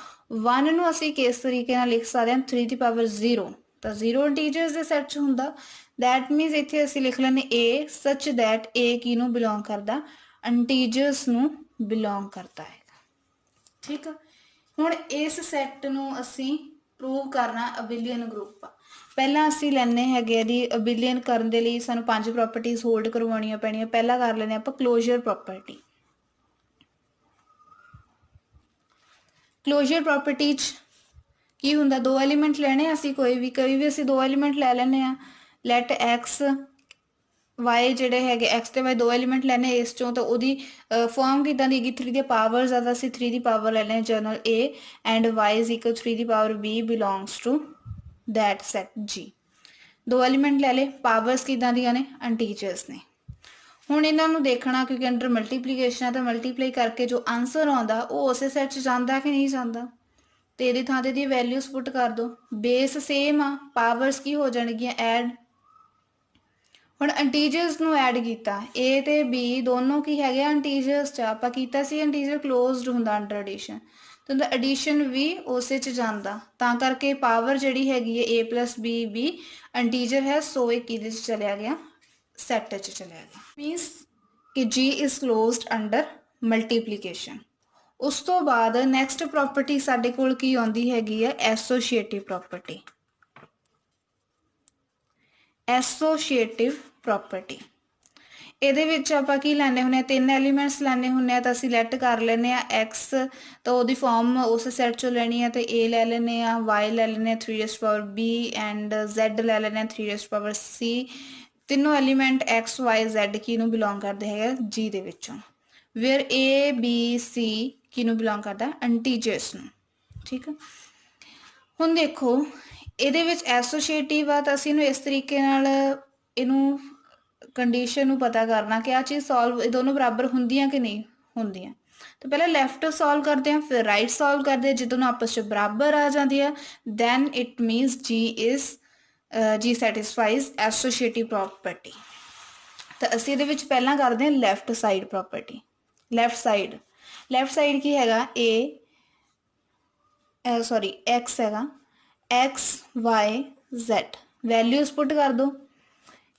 1 ਨੂੰ ਅਸੀਂ ਕਿਸ ਤਰੀਕੇ ਨਾਲ ਲਿਖ ਸਕਦੇ ਹਾਂ? 3 ਦੀ ਪਾਵਰ 0, ਤਾਂ 0 ਇੰਟੀਜਰਸ ਦੇ ਸੈੱਟ 'ਚ ਹੁੰਦਾ। ਦੈਟ ਮੀਨਸ ਇੱਥੇ ਅਸੀਂ ਲਿਖ ਲੈਂਦੇ A ਸੱਚ ਦੈਟ A ਕਿਹਨੂੰ ਬਿਲੋਂਗ ਕਰਦਾ? ਇੰਟੀਜਰਸ ਨੂੰ ਬਿਲੋਂਗ ਕਰਦਾ ਹੈਗਾ, ਠੀਕ ਆ। ਹੁਣ ਇਸ ਸੈੱਟ ਨੂੰ ਅਸੀਂ ਪ੍ਰੂਵ ਕਰਨਾ ਅਬਿਲੀਅਨ ਗਰੁੱਪ ਆ। ਪਹਿਲਾਂ ਅਸੀਂ ਲੈਣੇ ਹੈਗੇ ਇਹਦੀ ਅਬਿਲੀਅਨ ਕਰਨ ਦੇ ਲਈ ਸਾਨੂੰ 5 ਪ੍ਰੋਪਰਟੀਜ਼ ਹੋਲਡ ਕਰਵਾਉਣੀਆਂ ਪੈਣੀਆਂ। ਪਹਿਲਾਂ ਕਰ ਲੈਂਦੇ ਆਪਾਂ ਕਲੋਜ਼ਰ ਪ੍ਰੋਪਰਟੀ। ਕਲੋਜ਼ਰ ਪ੍ਰੋਪਰਟੀ 'ਚ ਕੀ ਹੁੰਦਾ? 2 ਐਲੀਮੈਂਟ ਲੈਣੇ ਅਸੀਂ, ਕੋਈ ਵੀ ਅਸੀਂ 2 ਐਲੀਮੈਂਟ ਲੈ ਲੈਂਦੇ ਆ। ਲੈਟ x y ਜਿਹੜੇ ਹੈਗੇ x ਤੇ y 2 ਐਲੀਮੈਂਟ ਲੈਣੇ ਇਸ ਚੋਂ, ਤਾਂ ਉਹਦੀ ਫਾਰਮ ਕਿਦਾਂ ਦੀ ਹੈਗੀ? 3 ਦੀ ਪਾਵਰ ਜ਼ਿਆਦਾ, ਅਸੀਂ 3 ਦੀ ਪਾਵਰ ਲੈ ਲੈਣੇ general A and y is equal 3 ਦੀ power B belongs to that set G। 2 element ਲੈ ਲਏ, ਪਾਵਰਸ ਕਿਦਾਂ ਦੀਆਂ ਨੇ? ਇੰਟੀਜਰਸ ਨੇ। ਹੁਣ ਇਹਨਾਂ ਨੂੰ ਦੇਖਣਾ, ਕਿਉਂਕਿ ਅੰਡਰ ਮਲਟੀਪਲੀਕੇਸ਼ਨ ਹੈ ਤਾਂ ਮਲਟੀਪਲਾਈ ਕਰਕੇ ਜੋ ਆਨਸਰ ਆਉਂਦਾ ਉਹ ਉਸੇ ਸੈੱਟ 'ਚ ਜਾਂਦਾ ਕਿ ਨਹੀਂ ਜਾਂਦਾ, ਤੇ ਇਹਦੀ ਥਾਂ ਤੇ ਦੀ ਵੈਲਿਊਜ਼ ਪੁੱਟ ਕਰ ਦੋ। ਬੇਸ ਸੇਮ ਆ, ਪਾਵਰਸ ਕੀ ਹੋ ਜਾਣਗੀਆਂ? ਐਡ। ਹੁਣ ਇੰਟੀਜਰਸ ਨੂੰ ਐਡ ਕੀਤਾ, A ਤੇ B ਦੋਨੋਂ ਕੀ ਹੈਗੇ ਆ? ਇੰਟੀਜਰਸ 'ਚ। ਆਪਾਂ ਕੀਤਾ ਸੀ ਇੰਟੀਜਰ ਕਲੋਜ਼ਡ ਹੁੰਦਾ ਅੰਡਰ ਐਡੀਸ਼ਨ, ਤੇ ਉਹਦਾ ਐਡੀਸ਼ਨ ਵੀ ਉਸੇ 'ਚ ਜਾਂਦਾ, ਤਾਂ ਕਰਕੇ ਪਾਵਰ ਜਿਹੜੀ ਹੈਗੀ ਹੈ A + B B ਇੰਟੀਜਰ ਹੈ, ਸੋ ਇਹ ਕਿਹਦੇ 'ਚ ਚਲਿਆ ਗਿਆ? ਸੈੱਟ 'ਚ ਚਲਿਆ ਗਿਆ। ਮੀਨਸ ਕਿ G is closed under multiplication. ਉਸ ਤੋਂ ਬਾਅਦ ਨੈਕਸਟ ਪ੍ਰੋਪਰਟੀ ਸਾਡੇ ਕੋਲ ਕੀ ਆਉਂਦੀ ਹੈਗੀ ਹੈ? ਐਸੋਸੀਏਟਿਵ ਪ੍ਰੋਪਰਟੀ। ਐਸੋਸੀਏਟਿਵ ਪ੍ਰੋਪਰਟੀ ਇਹਦੇ ਵਿੱਚ ਆਪਾਂ ਕੀ ਲੈਣੇ ਹੁੰਦੇ ਆ? 3 ਐਲੀਮੈਂਟਸ ਲੈਣੇ ਹੁੰਦੇ ਆ, ਤਾਂ ਅਸੀਂ ਲੈਟ ਕਰ ਲੈਣੇ ਆ x, ਤਾਂ ਉਹਦੀ ਫਾਰਮ ਉਸ ਸੈੱਟ ਚੋਂ ਲੈਣੀ ਆ, ਤੇ A ਲੈ ਲੈਣੇ ਆ, y ਲੈ ਲੈਣੇ ਆ 3 B ਐਂਡ z ਲੈ ਲੈਣੇ ਆ 3 C। ਤਿੰਨੋਂ ਐਲੀਮੈਂਟ x y z ਕਿਹਨੂੰ ਬਿਲੋਂਗ ਕਰਦੇ ਹੈਗੇ? G ਦੇ ਵਿੱਚੋਂ। ਵੇਅਰ A B C ਕਿਹਨੂੰ ਬਿਲੋਂਗ ਕਰਦਾ? ਇੰਟੀਜਰਸ ਨੂੰ, ਠੀਕ ਆ। ਹੁਣ ਦੇਖੋ ਇਹਦੇ ਵਿੱਚ ਐਸੋਸੀਏਟਿਵ ਆ, ਤਾਂ ਅਸੀਂ ਇਹਨੂੰ ਇਸ ਤਰੀਕੇ ਨਾਲ ਇਹਨੂੰ ਕੰਡੀਸ਼ਨ ਨੂੰ ਪਤਾ ਕਰਨਾ ਕਿ ਆ ਚੀਜ਼ ਸੋਲਵ, ਇਹ ਦੋਨੋਂ ਬਰਾਬਰ ਹੁੰਦੀਆਂ ਕਿ ਨਹੀਂ ਹੁੰਦੀਆਂ। तो पहले लैफ्ट सॉल्व करते हैं, फिर राइट सॉल्व करते हैं। जो दोनों आपस में बराबर आ जाती है then it means G satisfies associative property. तो ਅਸੀਂ ਇਹਦੇ ਵਿੱਚ ਪਹਿਲਾਂ ਕਰਦੇ ਹਾਂ left side property. Left side ਕੀ ਹੈਗਾ एक्स हैगा X Y Z values put कर दो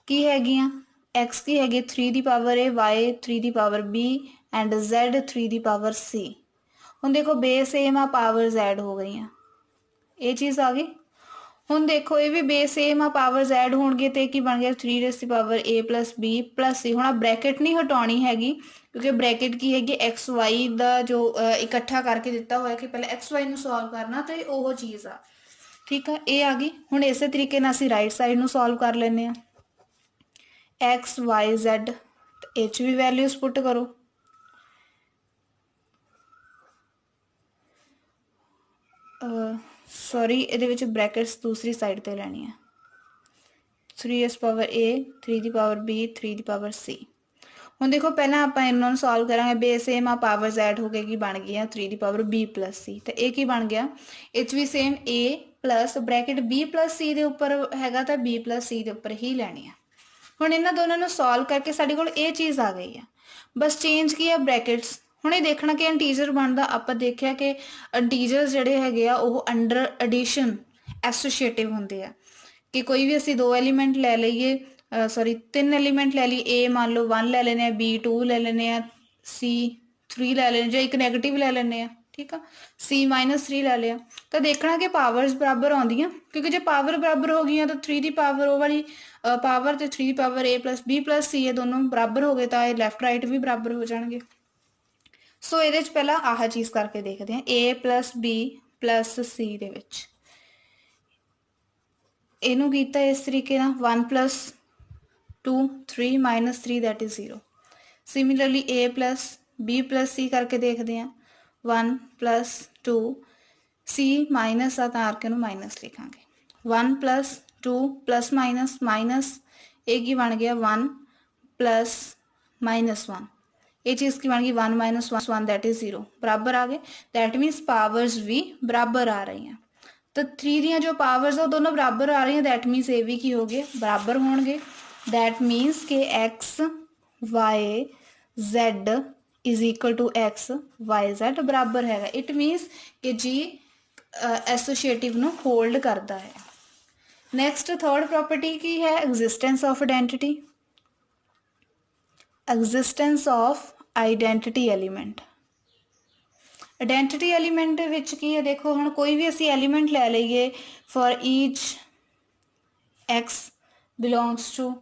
की हैगियां एक्स की हैगी 3 दी power A Y 3 the power B and Z 3 the power C. हुण देखो बेस सेम आ पावर जेड हो गई ये चीज़ आ गई। हुण देखो ये भी बेस सेम आ पावर जेड होणगे ते की बन गया 3 रेस दी power A plus B plus C. हुण आ ब्रैकेट नहीं हटाउणी हैगी क्योंकि ब्रैकेट की हैगी एक्स वाई का जो इकट्ठा करके दिता हुआ कि पहले एक्स वाई नूं सॉल्व करना तो वो चीज़ आ ठीक है। ये आ गई। हुण इस तरीके नाल असीं राइट साइड नूं सॉल्व कर लैंदे आ एक्स वाई जेड एच भी वैल्यूज पुट करो सॉरी ये ब्रैकेट्स दूसरी साइड ते लैनी है 3s power A 3 the power B 3 the power C. हुण देखो पहले आप इन्होंने सॉल्व करांगे बेस सेम आ पावर जैड हो गई बन गई 3 दी पावर बी प्लस सी। तो ये की बन गया इच भी same A plus bracket B plus C के उपर हैगा तो बी प्लस सी के उपर ही लैनी है। हुण इन्हां दोनों नूं सॉल्व करके साडे कोल ये चीज़ आ गई है बस चेंज की है ब्रैकेट्स। हुण ये देखना कि इंटीजर बनता आपां देखिया कि इंटीजर जिहड़े हैगे आ ओह अंडर एडिशन एसोसिएटिव हुंदे आ कि कोई भी असीं 2 एलीमेंट लै लईए सॉरी 3 एलीमेंट लै ली ए मान लो 1 लै लेने बी 2 लै लेने सी 3 लै लेने जो एक नैगेटिव लै लेने ठीक है सी -3 लै लिया तो देखना कि पावर्स बराबर आउंदियां क्योंकि जो पावर बराबर हो गई तो 3 दी पावर वो वाली पावर तो 3 दी power A plus B plus C ये दोनों बराबर हो गए तो ये लैफ्ट राइट भी बराबर हो जाएंगे। सो ये पहला आह चीज़ करके देखते हैं A plus B plus C दे विच इनू कीता इस तरीके ना 1 plus 2 3 -3 that is 0। Similarly A plus B plus C करके देखते हैं 1 प्लस 2 सी माइनस आ तार के माइनस लिखांगे 1 प्लस 2 प्लस माइनस ए की बन गया 1 प्लस -1 ये चीज़ की बन गई 1 - 1 दैट इज 0 बराबर आ गए। दैट मीन्स पावर्स भी बराबर आ रही हैं तो 3 दियाँ जो पावर्स है दोनों बराबर आ रही हैं दैट मीन्स ए भी की हो गए बराबर होंगे। दैट मीन्स के X Y Z is equal to X Y Z बराबर है। इट मीन्स कि जी एसोसिएटिव नूं होल्ड करता है। नैक्सट थर्ड प्रॉपर्टी की है existence of identity. Existence of identity element identity element which की है देखो हम कोई भी असी एलीमेंट लै लीए for each x belongs to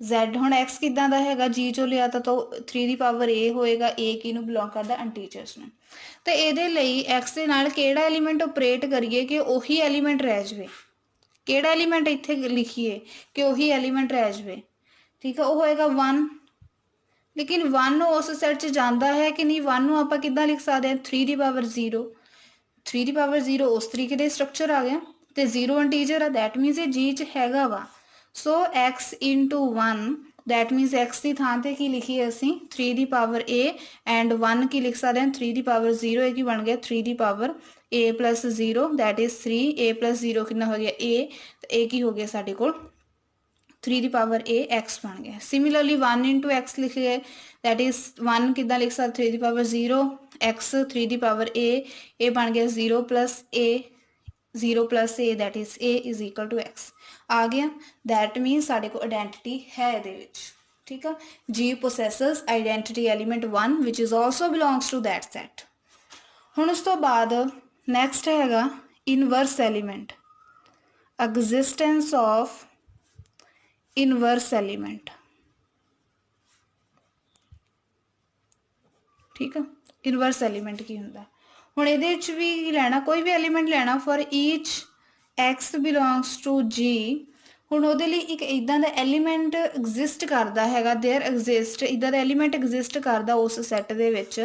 Z. हुण एक्स किदां दा हैगा जी चो लिया तो 3 दी पावर ए होएगा ए किनू बिलोंग करदा इंटीजर्स नूं तो इहदे लई एक्स दे नाल किहड़ा एलीमेंट ऑपरेट करिए कि उही एलीमेंट रह जाए किहड़ा एलीमेंट इत्थे लिखिए कि उही एलीमेंट रह जाए ठीक है वो होएगा 1 लेकिन 1 उस सैट च जाता है कि नहीं 1 आप किदां लिख सकते हैं 3 दी पावर 0 3 दी पावर 0 उस तरीके का स्ट्रक्चर आ गया तो 0 इंटीजर है दैट मीनस ये जी च हैगा वा। So x into 1 that means x की थां ते की लिखिए असी 3 दी पावर ए एंड 1 की लिख सकते हैं 3 दी पावर 0 की बन गया 3 दी power A plus 0 that is 3 A plus 0 कितना हो गया ए तो ए की हो गया साढ़े को 3 दी पावर ए एक्स बन गया। सिमिलरली 1 इंटू एक्स लिखिए दैट इज 1 कितना लिख सकते 3 दी power 0 x 3 the power a बन गया 0 plus a that is a is equal to x आ गया। दैट मीनस साढ़े को आइडेंटिटी है ये ठीक है G possesses identity element 1 which is also belongs to that set. हुण उस तो बाद नैक्सट हैगा inverse element existence of inverse element ठीक है। इनवर्स एलीमेंट की हुंदा हुण इहदे विच भी लैना कोई भी एलीमेंट लैना for each x belongs to G. हुण उहदे लई एक इदां दा एलीमेंट एग्जिस्ट करदा हैगा देयर एग्जिस्ट इदां दा एलीमेंट एग्जिस्ट करदा उस सैट दे विच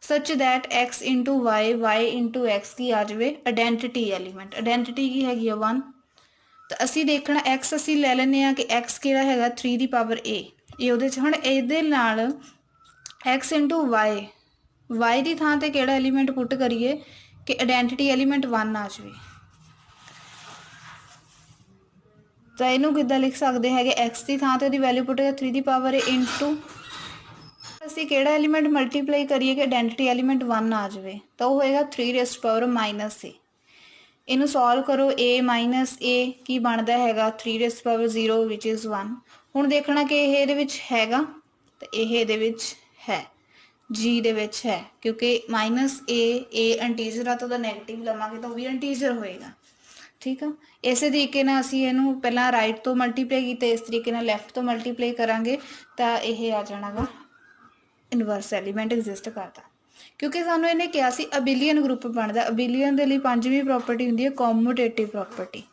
such that X into Y into X की आ जाए आइडेंटिटी एलीमेंट आइडेंटिटी की हैगी 1 तो असी देखना एक्स असी लै लैंदे कि एक्स किहड़ा हैगा 3 दी पावर ए ये उहदे च हुण इहदे नाल एक्स इंटू वाई y ਦੀ ਥਾਂ ਤੇ ਕਿਹੜਾ ਐਲੀਮੈਂਟ ਪੁੱਟ ਕਰੀਏ ਕਿ ਆਇਡੈਂਟੀਟੀ ਐਲੀਮੈਂਟ 1 ਆ ਜਾਵੇ। ਤਾਂ ਇਹਨੂੰ ਕਿੱਦਾਂ ਲਿਖ ਸਕਦੇ ਹੈਗੇ, x ਦੀ ਥਾਂ ਤੇ ਉਹਦੀ ਵੈਲਿਊ ਪੁੱਟ 3 ਦੀ ਪਾਵਰ ਇਨਟੂ ਅਸੀਂ ਕਿਹੜਾ ਐਲੀਮੈਂਟ ਮਲਟੀਪਲਾਈ ਕਰੀਏ ਕਿ ਆਇਡੈਂਟੀਟੀ ਐਲੀਮੈਂਟ 1 ਆ ਜਾਵੇ, ਤਾਂ ਉਹ ਹੋਏਗਾ 3 ਰੇਜ਼ ਪਾਵਰ -a। ਇਹਨੂੰ ਸੋਲਵ ਕਰੋ, a ਮਾਈਨਸ a ਕੀ ਬਣਦਾ ਹੈਗਾ 3 ਰੇਜ਼ ਪਾਵਰ 0 ਵਿਚ ਇਜ਼ 1। ਹੁਣ ਦੇਖਣਾ ਕਿ ਇਹ ਇਹਦੇ ਵਿੱਚ ਹੈਗਾ ਤੇ ਇਹ ਇਹਦੇ ਵਿੱਚ ਹੈ, g ਦੇ ਵਿੱਚ ਹੈ, ਕਿਉਂਕਿ -a ਇੰਟੀਜਰ ਆ ਤਾਂ ਉਹਦਾ ਨੈਗੇਟਿਵ ਲਵਾਂਗੇ ਤਾਂ ਉਹ ਵੀ ਇੰਟੀਜਰ ਹੋਏਗਾ। ਠੀਕ ਆ, ਇਸੇ ਤਰੀਕੇ ਨਾਲ ਅਸੀਂ ਇਹਨੂੰ ਪਹਿਲਾਂ ਰਾਈਟ ਤੋਂ ਮਲਟੀਪਲਾਈ ਕੀਤਾ, ਇਸ ਤਰੀਕੇ ਨਾਲ ਲੈਫਟ ਤੋਂ ਮਲਟੀਪਲਾਈ ਕਰਾਂਗੇ ਤਾਂ ਇਹ ਆ ਜਾਣਾ ਗਾ ਇਨਵਰਸ ਐਲੀਮੈਂਟ ਐਗਜ਼ਿਸਟ ਕਰਦਾ। ਕਿਉਂਕਿ ਸਾਨੂੰ ਇਹਨੇ ਕਿਹਾ ਸੀ ਅਬਿਲੀਅਨ ਗਰੁੱਪ ਬਣਦਾ। ਅਬਿਲੀਅਨ ਦੇ ਲਈ ਪੰਜਵੀਂ ਪ੍ਰੋਪਰਟੀ ਹੁੰਦੀ ਹੈ ਕੋਮੂਟੇਟਿਵ ਪ੍ਰੋਪਰਟੀ।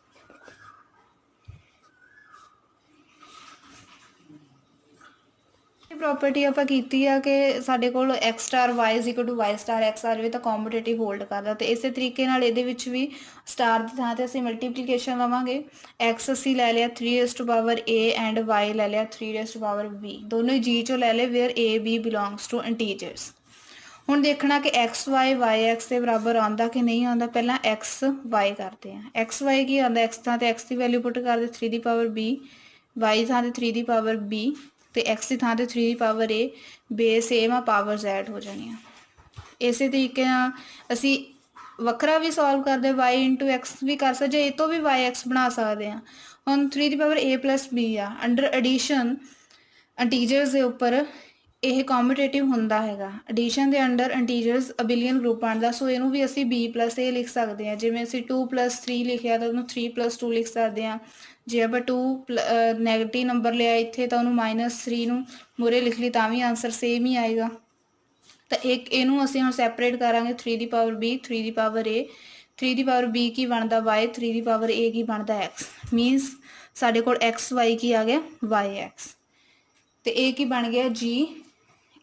ਪ੍ਰੋਪਰਟੀ ਆਪਾਂ ਕੀਤੀ ਆ ਕਿ ਸਾਡੇ ਕੋਲ x star y y star x ਆ ਜਾਵੇ ਤਾਂ ਕੋਮੂਟੇਟਿਵ ਹੋਲਡ ਕਰਦਾ, ਤੇ ਇਸੇ ਤਰੀਕੇ ਨਾਲ ਇਹਦੇ ਵਿੱਚ ਵੀ ਸਟਾਰ ਦੀ ਥਾਂ ਤੇ ਅਸੀਂ ਮਲਟੀਪਲੀਕੇਸ਼ਨ ਲਵਾਂਗੇ। x ਅਸੀਂ ਲੈ ਲਿਆ 3a ਐਂਡ y ਲੈ ਲਿਆ 3b, ਦੋਨੋਂ ਹੀ g ਚੋਂ ਲੈ ਲਏ where a b belongs to integers. ਹੁਣ ਦੇਖਣਾ ਕਿ x y x ਦੇ ਬਰਾਬਰ ਆਉਂਦਾ ਕਿ ਨਹੀਂ ਆਉਂਦਾ। ਪਹਿਲਾਂ x y ਕਰਦੇ ਆ, x y ਕੀ ਆਉਂਦਾ, x ਥਾਂ ਤੇ x ਦੀ ਵੈਲਿਊ ਪੁੱਟ ਕਰਦੇ 3 ਦੀ ਪਾਵਰ b, y ਥਾਂ ਤੇ 3 ਦੀ ਪਾਵਰ b ਤੇ x ਦੀ ਥਾਂ ਤੇ 3 ਦੀ ਪਾਵਰ a, ਬੇਸ ਸੇਮ ਆ, ਪਾਵਰਸ ਐਡ ਹੋ ਜਾਣੀਆਂ। ਇਸੇ ਤਰੀਕੇ ਨਾਲ ਅਸੀਂ ਵੱਖਰਾ ਵੀ ਸੋਲਵ ਕਰਦੇ y ਇੰਟੂ x ਵੀ ਕਰ ਸਕਦੇ, ਇਹ ਤੋਂ ਵੀ yx ਬਣਾ ਸਕਦੇ ਆ। ਹੁਣ 3 ਦੀ ਪਾਵਰ a ਪਲੱਸ b ਆ, ਅੰਡਰ ਐਡੀਸ਼ਨ ਇੰਟੀਜਰਸ ਦੇ ਉੱਪਰ ਇਹ ਕੋਮੂਟੇਟਿਵ ਹੁੰਦਾ ਹੈਗਾ। ਐਡੀਸ਼ਨ ਦੇ ਅੰਡਰ ਇੰਟੀਜਰਸ ਅਬਿਲੀਅਨ ਗਰੁੱਪ ਬਣਦਾ, ਸੋ ਇਹਨੂੰ ਵੀ ਅਸੀਂ b ਪਲੱਸ a ਲਿਖ ਸਕਦੇ ਹਾਂ। ਜਿਵੇਂ ਅਸੀਂ 2 ਪਲੱਸ 3 ਲਿਖਿਆ ਤਾਂ ਉਹਨੂੰ 3 ਪਲੱਸ 2 ਲਿਖ ਸਕਦੇ ਹਾਂ। ਜੇ ਆਪਾਂ 2 ਨੈਗੇਟਿਵ ਨੰਬਰ ਲਿਆ ਇੱਥੇ ਤਾਂ ਉਹਨੂੰ -3 ਨੂੰ ਮੂਹਰੇ ਲਿਖ ਲਈ ਤਾਂ ਵੀ ਆਨਸਰ ਸੇਮ ਹੀ ਆਏਗਾ। ਤਾਂ ਇੱਕ ਇਹਨੂੰ ਅਸੀਂ ਹੁਣ ਸੈਪਰੇਟ ਕਰਾਂਗੇ 3 ਦੀ ਪਾਵਰ b 3 ਦੀ ਪਾਵਰ a, 3 ਦੀ ਪਾਵਰ b ਕੀ ਬਣਦਾ y, 3 ਦੀ ਪਾਵਰ a ਕੀ ਬਣਦਾ x। ਮੀਨਸ ਸਾਡੇ ਕੋਲ x y ਕੀ ਆ ਗਿਆ yx, ਤੇ ਇਹ ਕੀ ਬਣ ਗਿਆ g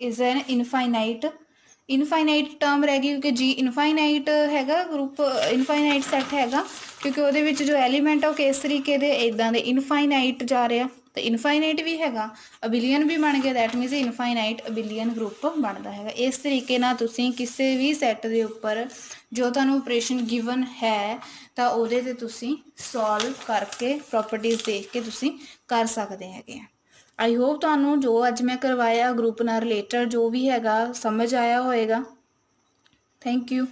is an infinite term ਰਹਿ ਗਈ, ਕਿਉਂਕਿ g ਇਨਫਾਈਨਾਈਟ ਹੈਗਾ ਗਰੁੱਪ, ਇਨਫਾਈਨਾਈਟ ਸੈੱਟ ਹੈਗਾ, ਕਿਉਂਕਿ ਉਹਦੇ ਵਿੱਚ ਜੋ ਐਲੀਮੈਂਟ ਆ ਉਹ ਕਿਸ ਤਰੀਕੇ ਦੇ ਇਦਾਂ ਦੇ ਇਨਫਾਈਨਾਈਟ ਜਾ ਰਿਹਾ, ਤੇ ਇਨਫਾਈਨਾਈਟ ਵੀ ਹੈਗਾ, ਅਬਿਲੀਅਨ ਵੀ ਬਣ ਗਿਆ, ਦੈਟ ਮੀਨਸ ਇਨਫਾਈਨਾਈਟ ਅਬਿਲੀਅਨ ਗਰੁੱਪ ਬਣਦਾ ਹੈਗਾ। ਇਸ ਤਰੀਕੇ ਨਾਲ ਤੁਸੀਂ ਕਿਸੇ ਵੀ ਸੈੱਟ ਦੇ ਉੱਪਰ ਜੋ ਤੁਹਾਨੂੰ ਆਪਰੇਸ਼ਨ ਗਿਵਨ ਹੈ ਤਾਂ ਉਹਦੇ ਤੇ ਤੁਸੀਂ ਸੋਲਵ ਕਰਕੇ ਪ੍ਰੋਪਰਟੀਜ਼ ਦੇਖ ਕੇ ਤੁਸੀਂ ਕਰ ਸਕਦੇ ਹੈਗੇ ਆ। ਆਈ ਹੋਪ ਤੁਹਾਨੂੰ ਜੋ ਅੱਜ ਮੈਂ ਕਰਵਾਇਆ ਗਰੁੱਪ ਨਾਲ ਰਿਲੇਟਡ ਜੋ ਵੀ ਹੈਗਾ ਸਮਝ ਆਇਆ ਹੋਏਗਾ। Thank you.